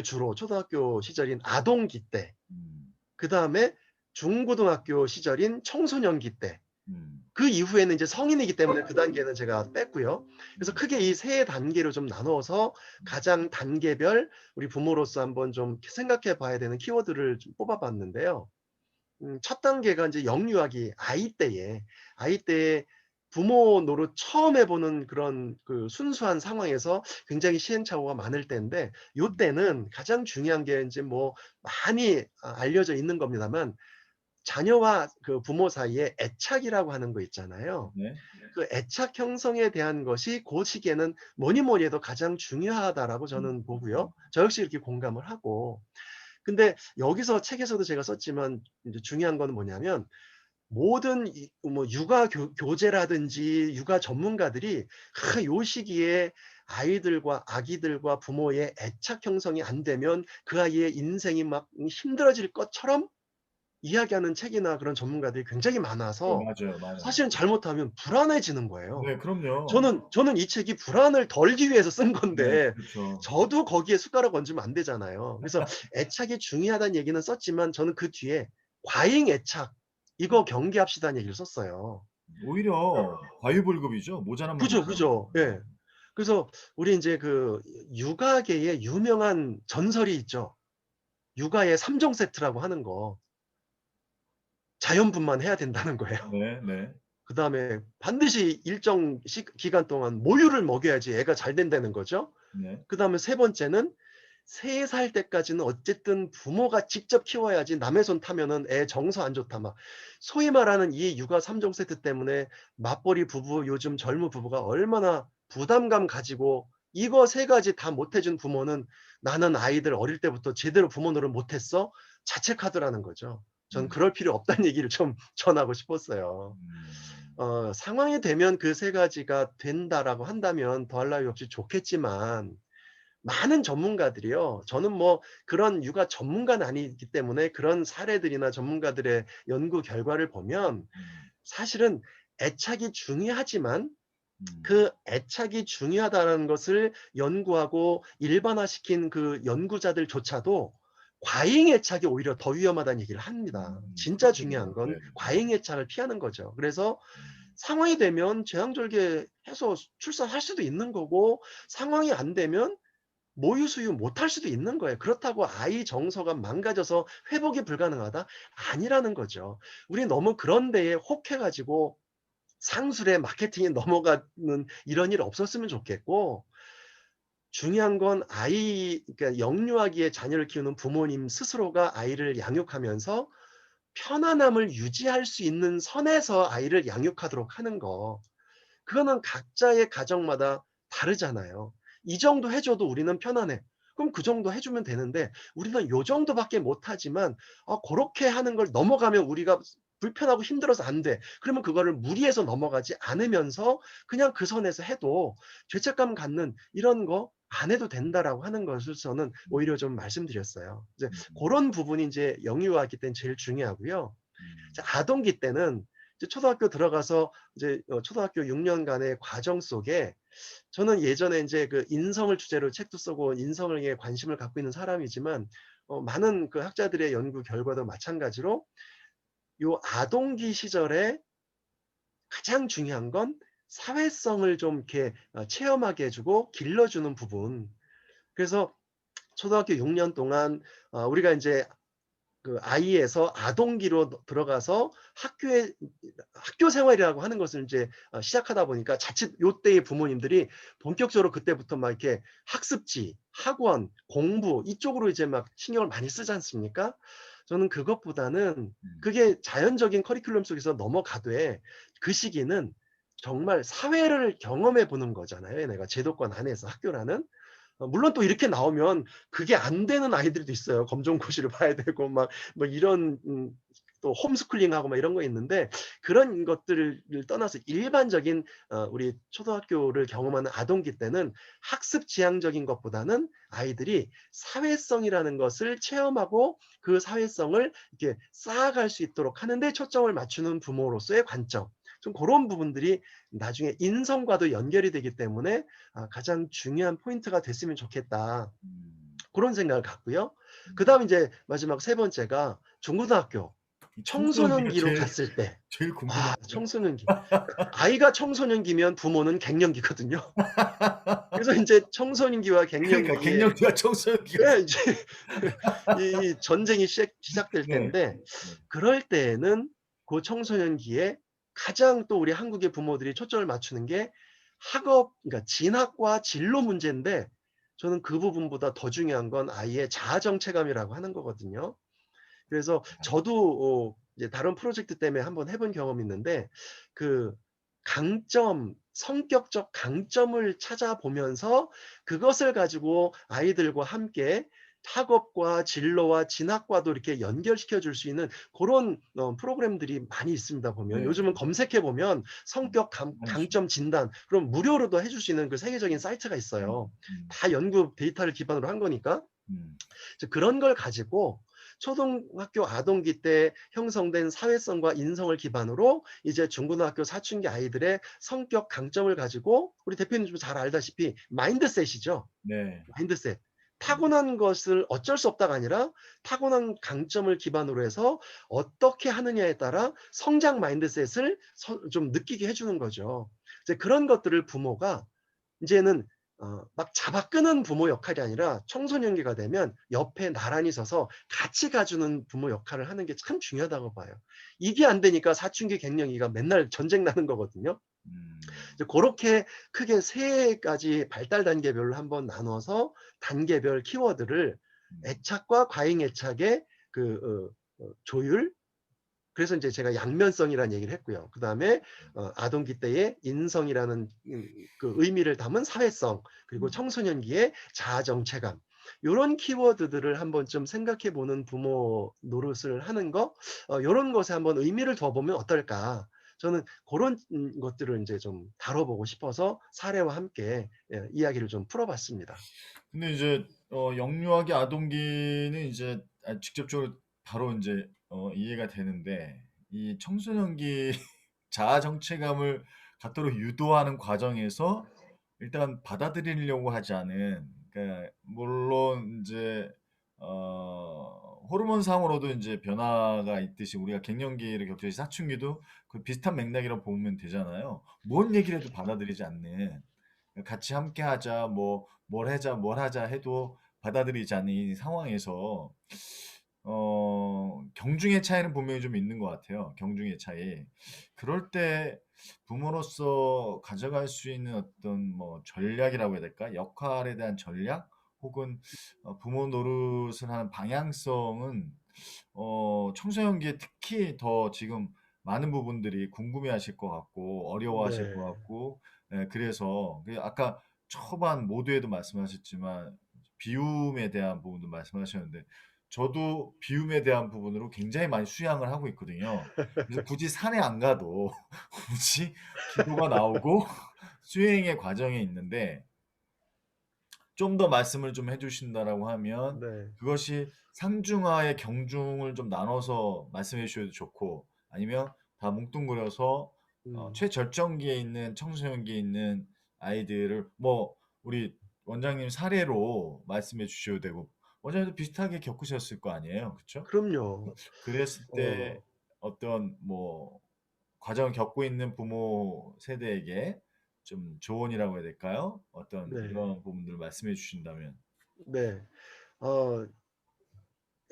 주로 초등학교 시절인 아동기 때, 음. 그다음에 중고등학교 시절인 청소년기 때, 음. 그 이후에는 이제 성인이기 때문에 그 단계는 제가 뺐고요. 그래서 음. 크게 이 세 단계로 좀 나누어서 음. 가장 단계별 우리 부모로서 한번 좀 생각해 봐야 되는 키워드를 좀 뽑아 봤는데요. 첫 단계가 인제 영유아기 아이 때에 부모 노릇 처음 해 보는 그런 그 순수한 상황에서 굉장히 시행착오가 많을 때인데, 음. 요때는 가장 중요한 게 인제 뭐 많이 알려져 있는 겁니다만, 자녀와 그 부모 사이에 애착이라고 하는 거 있잖아요. 네. 그 애착 형성에 대한 것이 고 시기에는 뭐니 뭐니 해도 가장 중요하다라고 음. 저는 보고요. 저 역시 이렇게 공감을 하고. 근데 여기서 책에서도 제가 썼지만 인제 중요한 거는 뭐냐면, 모든 이 뭐 육아 교재라든지 육아 전문가들이 요 시기에 아이들과 아기들과 부모의 애착 형성이 안 되면 그 아이의 인생이 막 힘들어질 것처럼 이야기하는 책이나 그런 전문가들이 굉장히 네, 많아서 맞아요, 많아요. 사실은 잘못하면 불안해지는 거예요. 네, 그럼요. 저는 이 책이 불안을 덜기 위해서 쓴 네, 건데 그렇죠. 저도 거기에 숟가락 얹으면 안 되잖아요. 그래서 애착이 중요하다는 얘기는 썼지만 저는 그 뒤에 과잉 애착 음. 이거 경계합시다는 얘기를 썼어요. 어 오히려 과유불급이죠. 모자란만 그죠, 받아요. 그죠. 예. 그래서 우리 인제 그 육아계에 유명한 전설이 있죠. 육아의 3종 세트라고 하는 거. 자연분만 해야 된다는 거예요. 네, 네, 그다음에 반드시 일정 기간 동안 모유를 먹여야지 애가 잘 된다는 거죠. 네. 그다음에 세 번째는 3살 때까지는 어쨌든 부모가 직접 키워야지 남의 손 타면은 애 정서 안 좋다 막, 소위 말하는 이 육아 3종 세트 때문에 맞벌이 부부, 요즘 젊은 부부가 얼마나 부담감 가지고, 이거 세 가지 다 못해준 부모는 '나는 아이들 어릴 때부터 제대로 부모 노릇 못 했어.' 자책하더라는 거죠. 저는 음. 그럴 필요 없다는 얘기를 좀 전하고 싶었어요. 음. 상황이 되면 그 세 가지가 된다라고 한다면 더할 나위 없이 좋겠지만, 많은 전문가들이요. 저는 뭐 그런 육아 전문가는 아니기 때문에 그런 사례들이나 전문가들의 연구 결과를 보면 음. 사실은 애착이 중요하지만 음. 그 애착이 중요하다는 것을 연구하고 일반화시킨 그 연구자들조차도 과잉 애착이 오히려 더 위험하다는 얘기를 합니다. 진짜 중요한 그렇군요. 건 네네. 과잉 애착을 피하는 거죠. 그래서 음. 상황이 되면 제왕절개해서 출산할 수도 있는 거고, 상황이 안 되면 모유 수유 못할 수도 있는 거예요. 그렇다고 아이 정서가 망가져서 회복이 불가능하다? 아니라는 거죠. 우리 너무 그런 데에 혹해 가지고 상술의 마케팅에 넘어가는 이런 일 없었으면 좋겠고, 중요한 건 그러니까 영유아기에 자녀를 키우는 부모님 스스로가 아이를 양육하면서 편안함을 유지할 수 있는 선에서 아이를 양육하도록 하는 거. 그거는 각자의 가정마다 다르잖아요. 이 정도 해 줘도 우리는 편안해. 그럼 그 정도 해 주면 되는데, 우리는 요 정도밖에 못 하지만 고렇게 하는 걸 넘어가면 우리가 불편하고 힘들어서 안 돼. 그러면 그거를 무리해서 넘어가지 않으면서 그냥 그 선에서 해도 죄책감 갖는 이런 거 안 해도 된다라고 하는 것을 저는 음. 오히려 좀 말씀드렸어요. 이제 음. 고런 부분이 인제 영유아기 때는 제일 중요하고요. 자, 음. 아동기 때는 이제 초등학교 들어가서 이제 초등학교 6 년간의 과정 속에, 저는 예전에 인제 그 인성을 주제로 책도 쓰고 인성에 관심을 갖고 있는 사람이지만 많은 그 학자들의 연구 결과도 마찬가지로 요 아동기 시절에 가장 중요한 건 사회성을 좀 이렇게 체험하게 해 주고 길러 주는 부분. 그래서 초등학교 6년 동안 우리가 인제 그 아이에서 아동기로 들어가서 학교 생활이라고 하는 것을 인제 시작하다 보니까 자칫 요때의 부모님들이 본격적으로 그때부터 막 이렇게 학습지, 학원, 공부 이쪽으로 이제 막 신경을 많이 쓰지 않습니까? 저는 그것보다는 음. 그게 자연적인 커리큘럼 속에서 넘어가되, 그 시기는 정말 사회를 경험해 보는 거잖아요, 얘네가 제도권 안에서 학교라는. 물론 또 이렇게 나오면 그게 안 되는 아이들도 있어요. 검정고시를 봐야 되고 막 뭐 이런 또 홈스쿨링하고 막 이런 거 있는데, 그런 것들을 떠나서 일반적인 우리 초등학교를 경험하는 아동기 때는 학습 지향적인 것보다는 아이들이 사회성이라는 것을 체험하고 그 사회성을 이렇게 쌓아갈 수 있도록 하는 데 초점을 맞추는 부모로서의 관점. 좀 고런 부분들이 나중에 인성과도 연결이 되기 때문에 가장 중요한 포인트가 됐으면 좋겠다. 음. 고런 생각을 갖고요. 음. 그다음에 이제 마지막 세 번째가 중고등학교 이 청소년기가 청소년기로 제일 갔을 때. 제일 궁금한데요. 청소년기. 아이가 청소년기면 부모는 갱년기거든요. 그래서 인제 청소년기와 그러니까 갱년기에 갱년기와 청소년기가 예 이제 이 전쟁이 시작될 네. 텐데, 네. 그럴 때에는 고 청소년기에 가장 또 우리 한국의 부모들이 초점을 맞추는 게 학업, 그러니까 진학과 진로 문제인데, 저는 그 부분보다 더 중요한 건 아이의 자아 정체감이라고 하는 거거든요. 그래서 저도 이제 다른 프로젝트 때문에 한번 해본 경험이 있는데, 그 강점, 성격적 강점을 찾아보면서 그것을 가지고 아이들과 함께 학업과 진로와 진학과도 이렇게 연결시켜 줄 수 있는 고런 프로그램들이 많이 있습니다 보면. 네. 요즘은 검색해 보면 성격 많이 있습니다. 강점 진단, 그럼 무료로도 해줄 수 있는 그 세계적인 사이트가 음. 있어요. 음. 다 연구 데이터를 기반으로 한 거니까. 음. 이제 그런 걸 가지고 초등학교 아동기 때 형성된 사회성과 인성을 기반으로 이제 중고등학교 사춘기 아이들의 성격 강점을 가지고, 우리 대표님 좀 잘 알다시피 마인드셋이죠. 네. 마인드셋. 음. 타고난 것을 어쩔 수 없다가 아니라 타고난 강점을 기반으로 해서 어떻게 하느냐에 따라 성장 마인드셋을 좀 느끼게 해 주는 거죠. 이제 그런 것들을 부모가 이제는 막 잡아 끄는 부모 역할이 아니라 청소년기가 되면 옆에 나란히 서서 같이 가주는 부모 역할을 하는 게 참 중요하다고 봐요. 이게 안 되니까 사춘기 갱년기가 맨날 전쟁 나는 거거든요. 음. 이제 고렇게 크게 세 가지 발달 단계별로 한번 나눠서 단계별 키워드를 음. 애착과 과잉 애착의 조율, 그래서 인제 제가 양면성이라는 얘기를 했고요. 그다음에 아동기 때의 인성이라는 그 의미를 담은 사회성, 그리고 음. 청소년기의 자아 정체감, 요런 키워드들을 한번쯤 생각해 보는 부모 노릇을 하는 거, 요런 것에 한번 의미를 둬 보면 어떨까. 저는 고런 것들을 인제 좀 다뤄 보고 싶어서 사례와 함께 이야기를 좀 풀어 봤습니다. 근데 이제 영유아기 아동기는 이제 직접적으로 바로 인제 이해가 되는데 이 청소년기 자아 정체감을 갖도록 유도하는 과정에서 일단 받아들이려고 하지 않은, 그러니까 물론 인제 호르몬상으로도 인제 변화가 있듯이 우리가 갱년기를 겪듯이 사춘기도 그 비슷한 맥락이라고 보면 되잖아요. 뭔 얘기를 해도 받아들이지 않는, 같이 함께 하자, 뭐 뭘 하자, 뭘 하자 해도 받아들이지 않는 이 상황에서 경중의 차이는 분명히 좀 있는 것 같아요, 경중의 차이. 그럴 때 부모로서 가져갈 수 있는 어떤 뭐 전략이라고 해야 될까? 역할에 대한 전략? 혹은 부모 노릇을 하는 방향성은 청소년기에 특히 더 지금 많은 부분들이 궁금해하실 것 같고 어려워하실 것 네. 같고, 예, 그래서 아까 초반 모두에도 말씀하셨지만 비움에 대한 부분도 말씀하셨는데 저도 비움에 대한 부분으로 굉장히 많이 수양을 하고 있거든요. 그래서 굳이 산에 안 가도 굳이 기도가 나오고 수행의 과정에 있는데, 좀 더 말씀을 좀 해 주신다라고 하면 네. 그것이 상중하의 경중을 좀 나눠서 말씀해 주셔도 좋고, 아니면 다 뭉뚱그려서 음. 최절정기에 있는 청소년기에 있는 아이들을 뭐 우리 원장님 사례로 말씀해 주셔도 되고, 원장님도 비슷하게 겪으셨을 거 아니에요. 그쵸? 그럼요. 그랬을 때 어 어떤 뭐 과정을 겪고 있는 부모 세대에게 좀 조언이라고 해야 될까요? 어떤 네. 이런 부분들을 말씀해 주신다면. 네. 어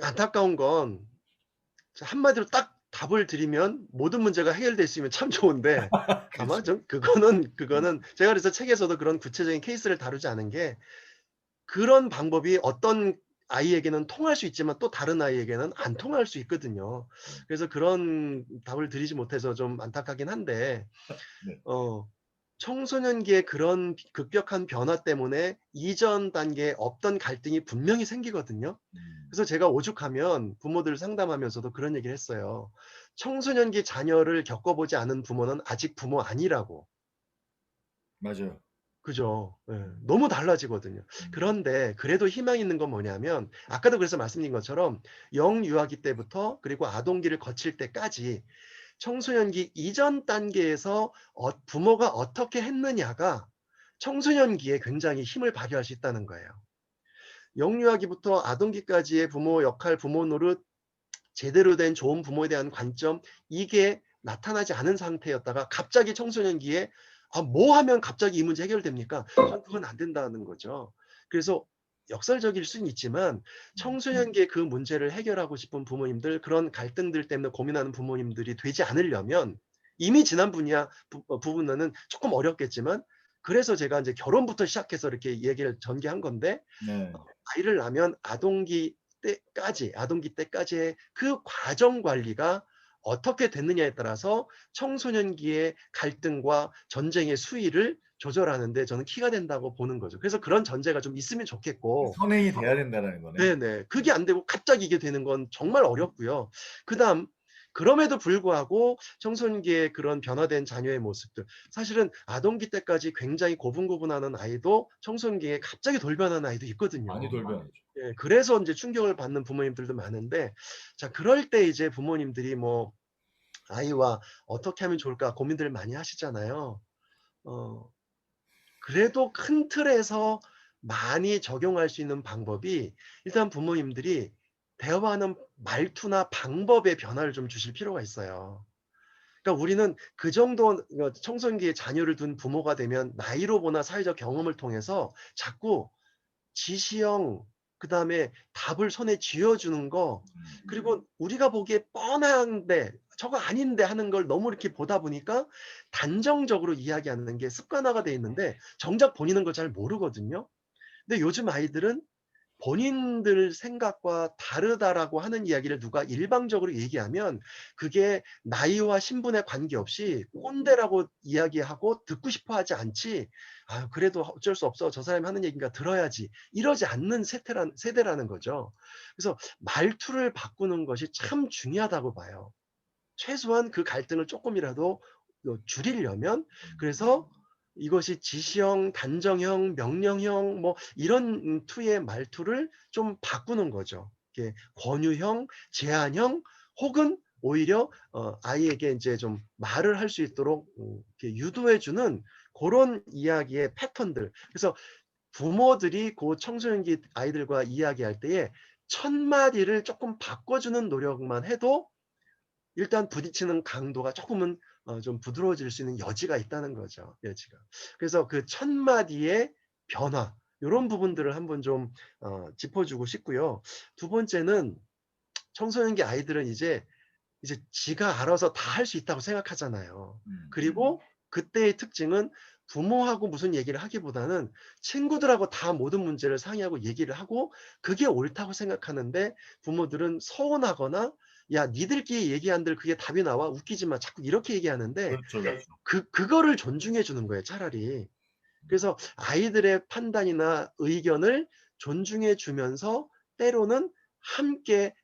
안타까운 건, 한마디로 딱 답을 드리면 모든 문제가 해결될 수 있으면 참 좋은데, 아마 그렇죠. 좀 그거는 제가 그래서 책에서도 그런 구체적인 케이스를 다루지 않은 게, 그런 방법이 어떤 아이에게는 통할 수 있지만 또 다른 아이에게는 안 통할 수 있거든요. 네. 그래서 그런 답을 드리지 못해서 좀 안타깝긴 한데, 네. 어 청소년기의 그런 급격한 변화 때문에 이전 단계에 없던 갈등이 분명히 생기거든요. 음. 그래서 제가 오죽하면 부모들 상담하면서도 그런 얘기를 했어요. 청소년기 자녀를 겪어보지 않은 부모는 아직 부모 아니라고. 맞아요. 그죠. 예. 음. 너무 달라지거든요. 음. 그런데 그래도 희망이 있는 건 뭐냐면, 아까도 그래서 말씀드린 것처럼 영유아기 때부터 그리고 아동기를 거칠 때까지 청소년기 이전 단계에서 부모가 어떻게 했느냐가 청소년기에 굉장히 힘을 발휘할 수 있다는 거예요. 영유아기부터 아동기까지의 부모 역할, 부모 노릇, 제대로 된 좋은 부모에 대한 관점, 이게 나타나지 않은 상태였다가 갑자기 청소년기에 뭐 하면 갑자기 이 문제 해결됩니까? 그건 안 된다는 거죠. 그래서 역설적일 수는 있지만 음. 청소년기에 그 문제를 해결하고 싶은 부모님들, 그런 갈등들 때문에 고민하는 부모님들이 되지 않으려면 이미 지난 분이야 부부는 조금 어렵겠지만, 그래서 제가 인제 결혼부터 시작해서 이렇게 얘기를 전개한 건데, 어 네. 아이를 낳으면 아동기 때까지의 그 과정 관리가 어떻게 됐느냐에 따라서 청소년기의 갈등과 전쟁의 수위를 조절하는 데 저는 키가 된다고 보는 거죠. 그래서 그런 전제가 좀 있으면 좋겠고. 선행이 돼야 된다라는 거네요. 네네. 네. 그게 안 되고 갑자기 이게 되는 건 정말 어렵고요. 그다음, 그럼에도 불구하고 청소년기의 그런 변화된 자녀의 모습들, 사실은 아동기 때까지 굉장히 고분고분하는 아이도 청소년기에 갑자기 돌변하는 아이도 많이 있거든요. 돌변하죠. 예. 그래서 인제 충격을 받는 부모님들도 많은데, 자 그럴 때 이제 부모님들이 뭐 '아이와 어떻게 하면 좋을까?' 고민들을 많이 하시잖아요. 어 그래도 큰 틀에서 많이 적용할 수 있는 방법이, 일단 부모님들이 대화하는 말투나 방법의 변화를 좀 주실 필요가 있어요. 그러니까 우리는 그 정도 청소년기에 자녀를 둔 부모가 되면 나이로 보나 사회적 경험을 통해서 자꾸 지시형, 그다음에 답을 손에 쥐어 주는 거, 그리고 우리가 보기에 뻔한데 저거 아닌데 하는 걸 너무 이렇게 보다 보니까 단정적으로 이야기하는 게 습관화가 돼 있는데 정작 본인은 그걸 잘 모르거든요. 근데 요즘 아이들은 본인들 생각과 다르다라고 하는 이야기를 누가 일방적으로 얘기하면 그게 나이와 신분에 관계없이 꼰대라고 이야기하고 듣고 싶어 하지 않지, '아 그래도 어쩔 수 없어. 저 사람이 하는 얘기니까 들어야지.' 이러지 않는 세대라는 거죠. 그래서 말투를 바꾸는 것이 참 중요하다고 봐요. 최소한 그 갈등을 쪼끔이라도 줄이려면. 그래서 이것이 지시형, 단정형, 명령형 뭐 이런 투의 말투를 좀 바꾸는 거죠. 이렇게 권유형, 제한형, 혹은 오히려 아이에게 인제 좀 말을 할 수 있도록 이렇게 유도해 주는 고런 이야기의 패턴들. 그래서 부모들이 고 청소년기 아이들과 이야기할 때에 첫 마디를 쪼끔 바꿔 주는 노력만 해도 일단 부딪히는 강도가 조금은 좀 부드러워질 수 있는 여지가 있다는 거죠, 여지가. 그래서 그 첫 마디의 변화, 요런 부분들을 한번 좀 짚어 주고 싶고요. 두 번째는, 청소년기 아이들은 이제 지가 알아서 다 할 수 있다고 생각하잖아요. 음. 그리고 그때의 특징은 부모하고 무슨 얘기를 하기보다는 친구들하고 다 모든 문제를 상의하고 얘기를 하고 그게 옳다고 생각하는데, 부모들은 서운하거나 "야 니들끼리 얘기한들 그게 답이 나와? 웃기지 마." 자꾸 이렇게 얘기하는데, 그렇죠, 그렇죠. 그거를 존중해 주는 거예요, 차라리. 그래서 아이들의 판단이나 의견을 존중해 주면서 때로는 함께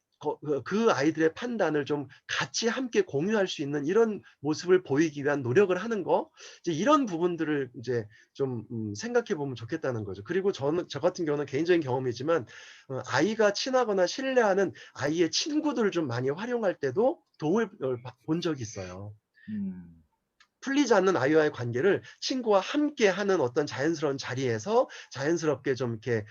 그 아이들의 판단을 좀 같이 함께 공유할 수 있는 이런 모습을 보이기 위한 노력을 하는 거, 이제 이런 부분들을 이제 좀 생각해 보면 좋겠다는 거죠. 그리고 저 같은 경우는 개인적인 경험이지만 아이가 친하거나 신뢰하는 아이의 친구들을 좀 많이 활용할 때도 도움을 본 적이 있어요. 음. 풀리지 않는 아이와의 관계를 친구와 함께하는 어떤 자연스러운 자리에서 자연스럽게 좀 이렇게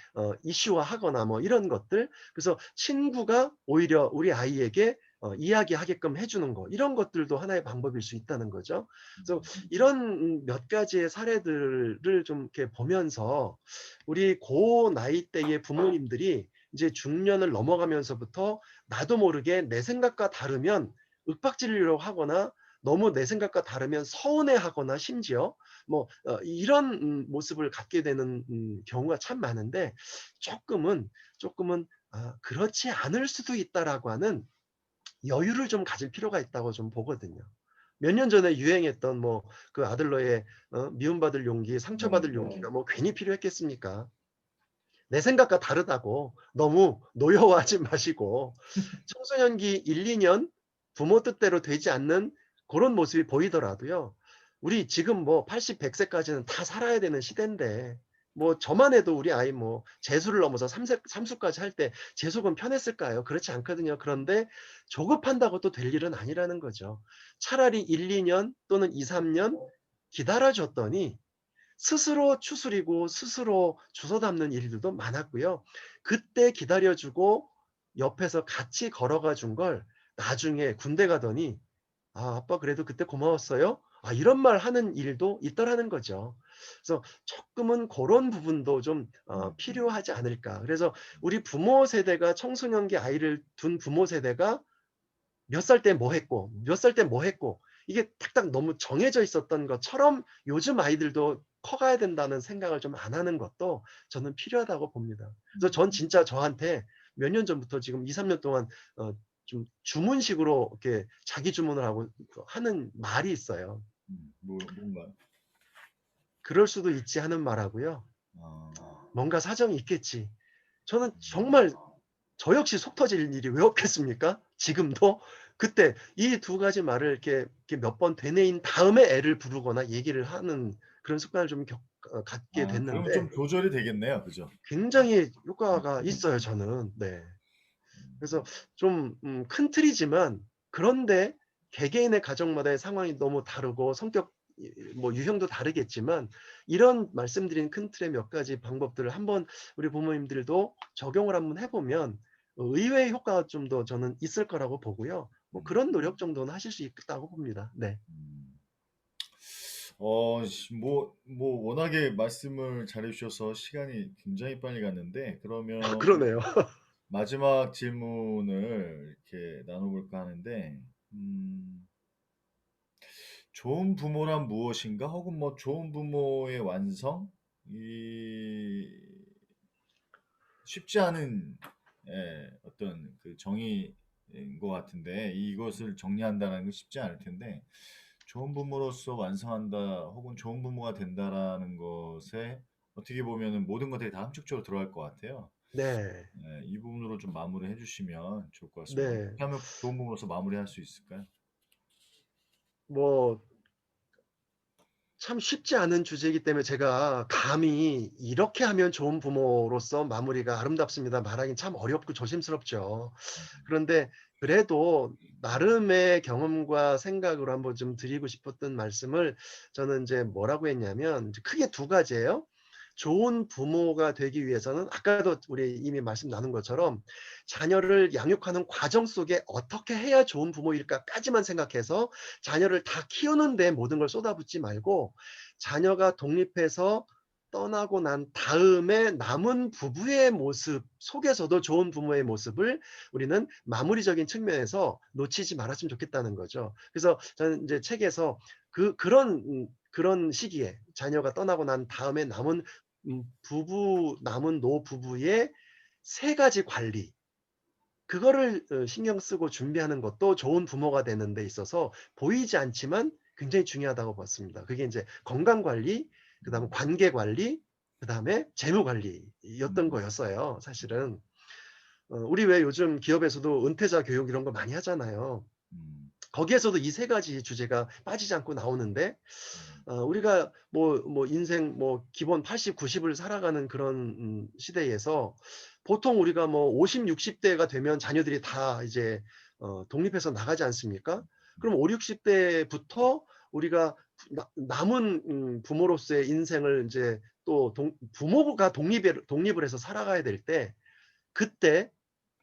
이슈화하거나 뭐 이런 것들. 그래서 친구가 오히려 우리 아이에게 이야기하게끔 해 주는 거, 이런 것들도 하나의 방법일 수 있다는 거죠. 그래서 이런 몇 가지의 사례들을 좀 이렇게 보면서 우리 고 나이대의 부모님들이 이제 중년을 넘어가면서부터 나도 모르게 내 생각과 다르면 윽박지르려고 하거나, 너무 내 생각과 다르면 서운해하거나, 심지어 뭐 이런 모습을 갖게 되는 경우가 참 많은데, 쪼끔은 '아 그렇지 않을 수도 있다.'라고 하는 여유를 좀 가질 필요가 있다고 좀 보거든요. 몇 년 전에 유행했던 뭐 그 아들러의 미움받을 용기, 상처받을 용기가 뭐 괜히 필요했겠습니까? 내 생각과 다르다고 너무 노여워하지 마시고, 청소년기 1-2년 부모 뜻대로 되지 않는 고런 모습이 보이더라도요. 우리 지금 뭐 80, 100 세까지는 다 살아야 되는 시대인데, 뭐 저만 해도 우리 아이 뭐 재수를 넘어서 삼수까지 할 때 제 속은 편했을까요? 그렇지 않거든요. 그런데 조급한다고 또 될 일은 아니라는 거죠. 차라리 1-2년 또는 2-3년 기다려 줬더니 스스로 추스리고 스스로 주워 담는 일들도 많았고요. 그때 기다려 주고 옆에서 같이 걸어가 준 걸 나중에 군대 가더니 "아 아빠 그래도 그때 고마웠어요." 이런 말 하는 일도 있더라는 거죠. 그래서 쪼끔은 고런 부분도 좀 필요하지 않을까. 그래서 우리 부모 세대가 청소년기 아이를 둔 부모 세대가 몇 살 때 뭐 했고 몇 살 때 뭐 했고 이게 딱딱 너무 정해져 있었던 것처럼 요즘 아이들도 커가야 된다는 생각을 좀 안 하는 것도 저는 필요하다고 봅니다. 그래서 전 음. 진짜 저한테 몇 년 전부터 지금 2-3년 동안 좀 주문식으로 이렇게 자기 주문을 하고 하는 말이 있어요. 뭔가요? "그럴 수도 있지." 하는 말하고요. 아. "뭔가 사정이 있겠지." 저는 음. 정말 저 역시 속 터질 일이 왜 없겠습니까? 지금도 그때 이 두 가지 말을 이렇게 몇 번 되뇌인 다음에 애를 부르거나 얘기를 하는 그런 습관을 좀 갖게 아 그러면 좀 됐는데 조절이 되겠네요. 그죠? 굉장히 효과가 음. 있어요 저는. 네. 그래서 음. 좀 큰 틀이지만 그런데 개개인의 가정마다의 상황이 너무 다르고 성격 뭐 유형도 다르겠지만 이런 말씀드린 큰 틀의 몇 가지 방법들을 한번 우리 부모님들도 적용을 한번 해 보면 의외의 효과가 좀 더 저는 있을 거라고 보고요. 뭐 음. 그런 노력 정도는 하실 수 있다고 봅니다. 네. 음. 워낙에 말씀을 잘해 주셔서 시간이 굉장히 빨리 갔는데 그러면 그러네요. 마지막 질문을 이렇게 나눠 볼까 하는데 음 좋은 부모란 무엇인가? 혹은 뭐 좋은 부모의 완성? 이 쉽지 않은 어떤 그 정의인 것 같은데 이것을 정리한다는 건 쉽지 않을 텐데 좋은 부모로서 완성한다 혹은 좋은 부모가 된다라는 것에 어떻게 보면은 모든 것들이 다 함축적으로 들어갈 것 같아요. 네. 이 부분으로 좀 마무리해 주시면 좋을 것 같습니다. 네. 어떻게 하면 좋은 부모로서 마무리할 수 있을까요? 뭐 참 쉽지 않은 주제이기 때문에 제가 감히 "이렇게 하면 좋은 부모로서 마무리가 아름답습니다." 말하기는 참 어렵고 조심스럽죠. 음. 그런데 그래도 나름의 경험과 생각으로 한번 좀 드리고 싶었던 말씀을 저는 인제 뭐라고 했냐면 이제 크게 두 가지예요. 좋은 부모가 되기 위해서는 아까도 우리 이미 말씀 나눈 것처럼 자녀를 양육하는 과정 속에 '어떻게 해야 좋은 부모일까?'까지만 생각해서 자녀를 다 키우는 데 모든 걸 쏟아붓지 말고 자녀가 독립해서 떠나고 난 다음에 남은 부부의 모습 속에서도 좋은 부모의 모습을 우리는 마무리적인 측면에서 놓치지 말았으면 좋겠다는 거죠. 그래서 저는 인제 책에서 그런 시기에 자녀가 떠나고 난 다음에 남은 노부부의 세 가지 관리 그거를 신경 쓰고 준비하는 것도 좋은 부모가 되는 데 있어서 보이지 않지만 굉장히 중요하다고 봤습니다. 그게 인제 건강 관리, 그다음에 음. 관계 관리, 그다음에 재무 관리였던 음. 거였어요 사실은. 우리 왜 요즘 기업에서도 은퇴자 교육 이런 거 많이 하잖아요. 음. 거기에서도 이 세 가지 주제가 빠지지 않고 나오는데 음. 우리가 인생 기본 80-90을 살아가는 그런 시대에서 보통 우리가 뭐 50-60 대가 되면 자녀들이 다 이제 독립해서 나가지 않습니까? 그럼 50-60 대부터 우리가 남은 부모로서의 인생을 인제 또 부모가 독립을 해서 살아가야 될 때 그때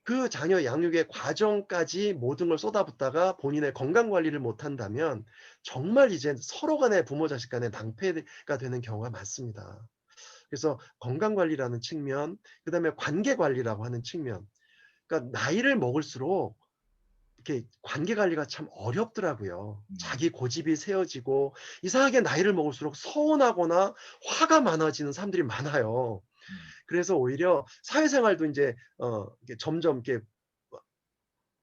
그 자녀 양육의 과정까지 모든 걸 쏟아붓다가 본인의 건강 관리를 못한다면 정말 이제 서로 간에 부모 자식 간에 낭패가 되는 경우가 많습니다. 그래서 건강 관리라는 측면 그다음에 관계 관리라고 하는 측면 그러니까 나이를 먹을수록 이렇게 관계 관리가 참 어렵더라고요. 음. 자기 고집이 세워지고 이상하게 나이를 먹을수록 서운하거나 화가 많아지는 사람들이 많아요. 음. 그래서 오히려 사회생활도 인제 이렇게 점점 이렇게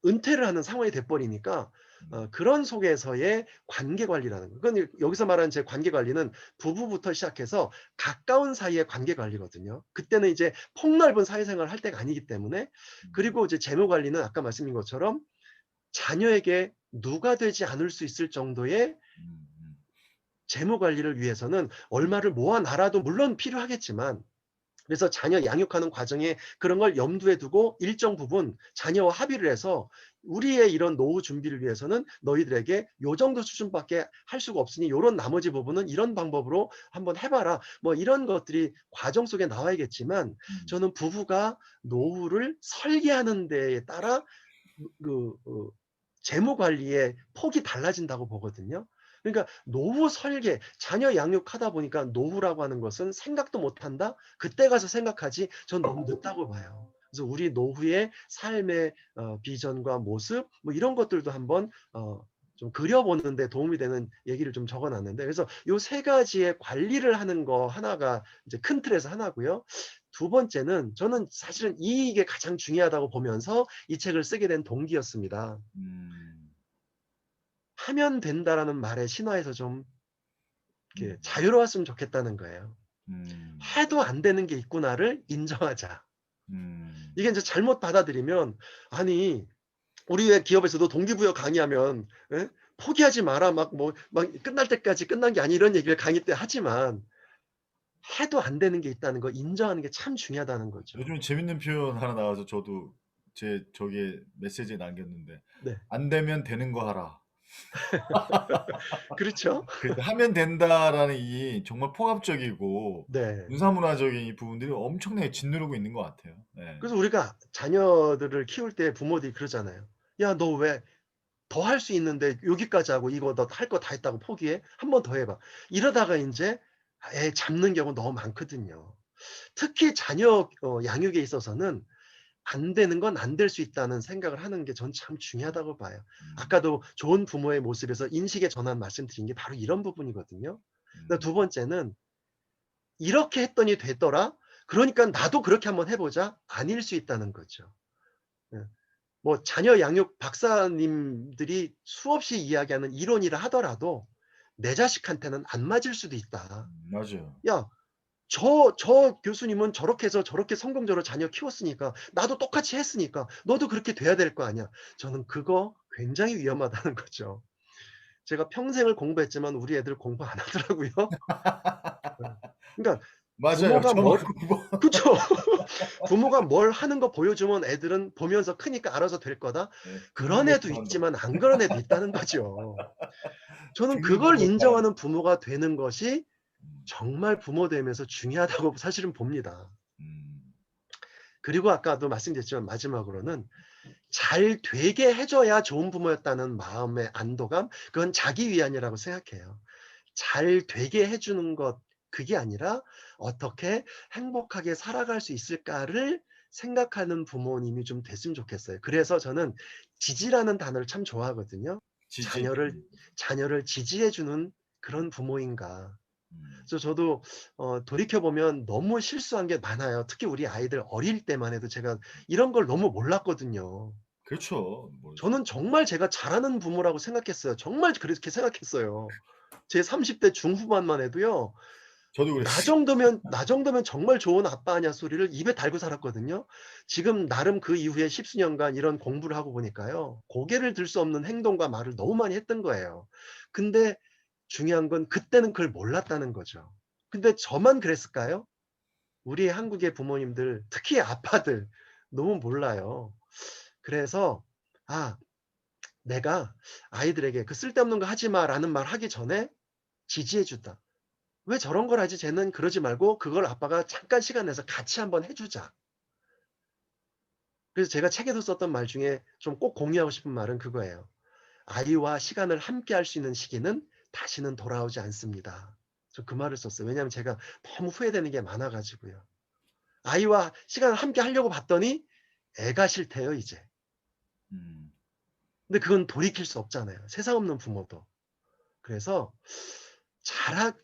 은퇴를 하는 상황이 돼 버리니까 음. 그런 속에서의 관계 관리라는 거. 그건 여기서 말하는 제 관계 관리는 부부부터 시작해서 가까운 사이의 관계 관리거든요. 그때는 이제 폭넓은 사회생활을 할 때가 아니기 때문에 음. 그리고 이제 재무 관리는 아까 말씀드린 것처럼 자녀에게 누가 되지 않을 수 있을 정도의 음. 음. 재무 관리를 위해서는 얼마를 모아 놔라도 물론 필요하겠지만 그래서 자녀 양육하는 과정에 그런 걸 염두에 두고 일정 부분 자녀와 합의를 해서 "우리의 이런 노후 준비를 위해서는 너희들에게 요 정도 수준밖에 할 수가 없으니 요런 나머지 부분은 이런 방법으로 한번 해 봐라." 뭐 이런 것들이 과정 속에 나와야겠지만 음. 저는 부부가 노후를 설계하는 데에 따라 그 재무 관리의 폭이 달라진다고 보거든요. 그러니까 노후 설계, 자녀 양육하다 보니까 노후라고 하는 것은 '생각도 못 한다. 그때 가서 생각하지.' 전 너무 늦다고 봐요. 그래서 우리 노후의 삶의 비전과 모습 뭐 이런 것들도 한번 좀 그려보는 데 도움이 되는 얘기를 좀 적어 놨는데, 그래서 요 세 가지의 관리를 하는 거 하나가 이제 큰 틀에서 하나고요. 두 번째는 저는 사실은 이게 가장 중요하다고 보면서 이 책을 쓰게 된 동기였습니다. 음. '하면 된다.'라는 말에 신화에서 좀 이렇게 음. 자유로웠으면 좋겠다는 거예요. 음. '해도 안 되는 게 있구나.'를 인정하자. 음. 이게 인제 잘못 받아들이면, 아니 우리 왜 기업에서도 동기부여 강의하면, 예? "포기하지 마라." 막 끝날 때까지 끝난 게 아니 이런 얘기를 강의 때 하지만, 해도 안 되는 게 있다는 거 인정하는 게 참 중요하다는 거죠. 요즘에 재밌는 표현 하나 나와서 저도 제 저기에 메시지에 남겼는데 네. "안 되면 되는 거 하라." 그렇죠? 그래서 "하면 된다."라는 이 정말 포괄적이고 네. 군사문화적인 이 부분들이 엄청나게 짓누르고 있는 것 같아요. 네. 그래서 우리가 자녀들을 키울 때 부모들이 그러잖아요. "야 너 왜 더 할 수 있는데 여기까지 하고 이거 너 할 거 다 했다고 포기해? 한 번 더 해 봐." 이러다가 인제 애 잡는 경우 너무 많거든요. 특히 자녀 양육에 있어서는 안 되는 건 안 될 수 있다는 생각을 하는 게 전 참 중요하다고 봐요. 음. 아까도 좋은 부모의 모습에서 인식의 전환 말씀드린 게 바로 이런 부분이거든요. 그다음 음. 두 번째는 '이렇게 했더니 되더라. 그러니깐 나도 그렇게 한번 해 보자.' 아닐 수 있다는 거죠. 예. 뭐 자녀 양육 박사님들이 수없이 이야기하는 이론이라 하더라도 내 자식한테는 안 맞을 수도 있다. 맞아요. 야, 저 교수님은 저렇게 해서 저렇게 성공적으로 자녀 키웠으니까 나도 똑같이 했으니까 너도 그렇게 돼야 될 거 아니야. 저는 그거 굉장히 위험하다는 거죠. 제가 평생을 공부했지만 우리 애들 공부 안 하더라고요. 예. 그러니까 맞아요. 부모가 저만 뭘 공부 그쵸. 부모가 뭘 하는 거 보여주면 애들은 보면서 크니까 알아서 될 거다. 네. 듣는 그런 것도 애도 잘한다. 있지만 안 그런 애도 있다는 거죠. 저는 듣는 그걸 것도 잘한다. 인정하는 부모가 되는 것이 음. 정말 부모 되면서 중요하다고 사실은 봅니다. 음. 그리고 아까도 말씀드렸지만 마지막으로는 잘 되게 해 줘야 좋은 부모였다는 마음의 안도감, 그건 자기 위안이라고 생각해요. 잘 되게 해 주는 것, 그게 아니라 '어떻게 행복하게 살아갈 수 있을까.'를 생각하는 부모님이 좀 됐으면 좋겠어요. 그래서 저는 지지라는 단어를 참 좋아하거든요. 지지. 자녀를 자녀를 지지해 주는 그런 부모인가. 음. 그래서 저도 돌이켜 보면 너무 실수한 게 많아요. 특히 우리 아이들 어릴 때만 해도 제가 이런 걸 너무 몰랐거든요. 그렇죠. 모르죠. 저는 정말 제가 잘하는 부모라고 생각했어요. 정말 그렇게 생각했어요. 제 30대 중후반만 해도요. 저도 그랬어요. 나 정도면 정말 좋은 아빠 아니야 소리를 입에 달고 살았거든요. 지금 나름 그 이후에 십수년간 이런 공부를 하고 보니까요. 고개를 들 수 없는 행동과 말을 너무 많이 했던 거예요. 근데 중요한 건 그때는 그걸 몰랐다는 거죠. 근데 저만 그랬을까요? 우리 한국의 부모님들, 특히 아빠들 너무 몰라요. 그래서 '아, 내가 아이들에게 그 쓸데없는 거 하지 마.'라는 말 하기 전에 지지해 준다. '왜 저런 걸 하지? 쟤는.' 그러지 말고 그걸 아빠가 잠깐 시간 내서 같이 한번 해 주자. 그래서 제가 책에도 썼던 말 중에 좀 꼭 공유하고 싶은 말은 그거예요. "아이와 시간을 함께 할 수 있는 시기는 다시는 돌아오지 않습니다." 저 그 말을 썼어요. 왜냐하면 제가 너무 후회되는 게 많아 가지고요. 아이와 시간을 함께 하려고 봤더니 애가 싫대요 이제. 음. 근데 그건 돌이킬 수 없잖아요, 세상 없는 부모도. 그래서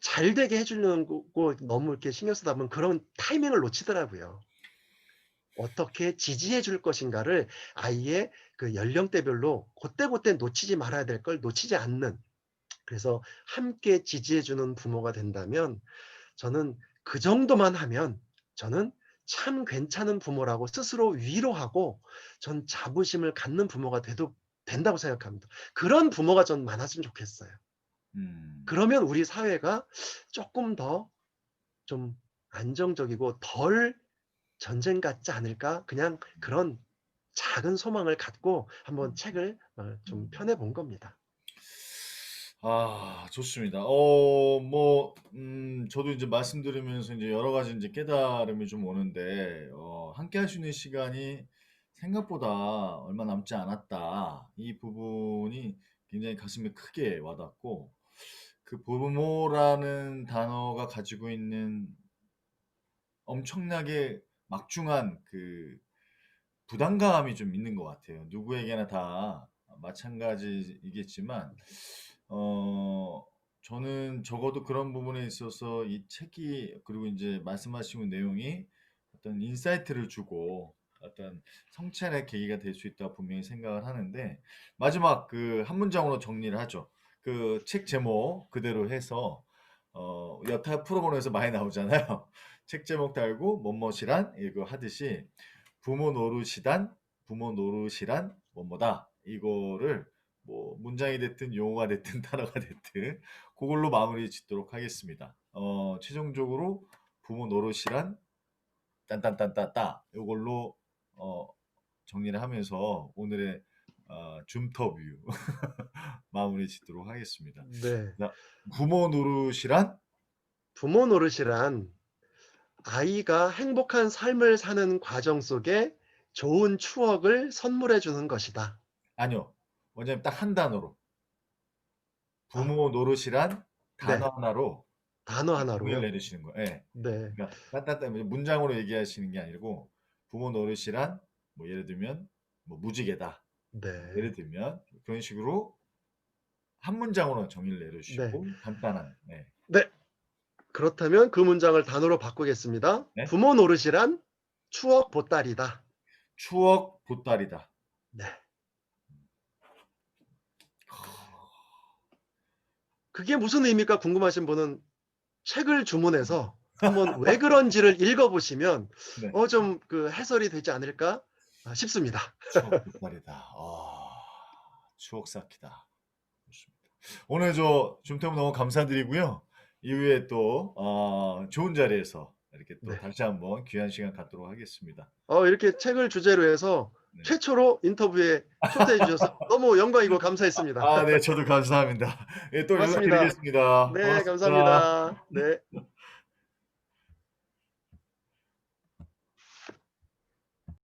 잘 되게 해 주려고 너무 이렇게 신경 쓰다 보면 그런 타이밍을 놓치더라고요. 어떻게 지지해 줄 것인가를 아이의 그 연령대별로 고때고때 놓치지 말아야 될 걸 놓치지 않는, 그래서 함께 지지해 주는 부모가 된다면 저는 그 정도만 하면 저는 참 괜찮은 부모라고 스스로 위로하고 전 자부심을 갖는 부모가 돼도 된다고 생각합니다. 그런 부모가 전 많았으면 좋겠어요. 음. 그러면 우리 사회가 쪼끔 더 좀 안정적이고 덜 전쟁 같지 않을까? 그냥 음. 그런 작은 소망을 갖고 한번 음. 책을 좀 음. 펴내 본 겁니다. 아 좋습니다. 저도 이제 말씀 들으면서 인제 여러 가지 인제 깨달음이 좀 오는데 함께 할 수 있는 시간이 생각보다 얼마 남지 않았다. 이 부분이 굉장히 가슴에 크게 와 닿고 그 부모라는 단어가 가지고 있는 엄청나게 막중한 그 부담감이 좀 있는 것 같아요. 누구에게나 다 마찬가지이겠지만 어 저는 적어도 그런 부분에 있어서 이 책이 그리고 인제 말씀하신 내용이 어떤 인사이트를 주고 어떤 성찰의 계기가 될 수 있다고 분명히 생각을 하는데 마지막 그 한 문장으로 정리를 하죠. 그 책 제목 그대로 해서 여타 프로그램에서 많이 나오잖아요. 책 제목 달고 뭐뭇이란 이거 하듯이 부모 노릇이단 부모 노릇이란 뭐뭐다. 이거를 뭐 문장이 됐든 용어가 됐든 단어가 됐든 고걸로 마무리 짓도록 하겠습니다. 최종적으로 부모 노릇이란 딴딴딴따따 요걸로 어 정리를 하면서 오늘의 줌터뷰 마무리 짓도록 하겠습니다. 네. 자, 부모 노릇이란? 부모 노릇이란 아이가 행복한 삶을 사는 과정 속에 좋은 추억을 선물해 주는 것이다. 아니요. 원장님 딱 한 단어로. 아 부모 노릇이란 단어 네. 하나로 단어 정의를 하나로요? 내리시는 거예요. 예. 네. 그러니까 딴딴딴 문장으로 얘기하시는 게 아니고 부모 노릇이란 뭐 예를 들면 뭐 무지개다. 네. 예를 들면 그런 식으로 한 문장으로 정의를 네. 내려주시고 간단한 네. 네. 그렇다면 그 문장을 단어로 바꾸겠습니다. 네. 부모 노릇이란 추억 보따리다. 추억 보따리다. 네. 그게 무슨 의미일까 궁금하신 분은 책을 주문해서 한번 왜 그런지를 읽어 보시면 네. 좀 그 해설이 되지 않을까 싶습니다. 추억 보따리다. 추억 쌓기다. 좋습니다. 오늘 저 줌터뷰 너무 감사드리고요. 이후에 또 좋은 자리에서 이렇게 또 네. 다시 한번 귀한 시간 갖도록 하겠습니다. 이렇게 책을 주제로 해서 네. 최초로 인터뷰에 초대해 주셔서 너무 영광이고 감사했습니다. 네. 저도 감사합니다. 예, 또 고맙습니다. 연락드리겠습니다. 네. 고맙습니다. 감사합니다. 네.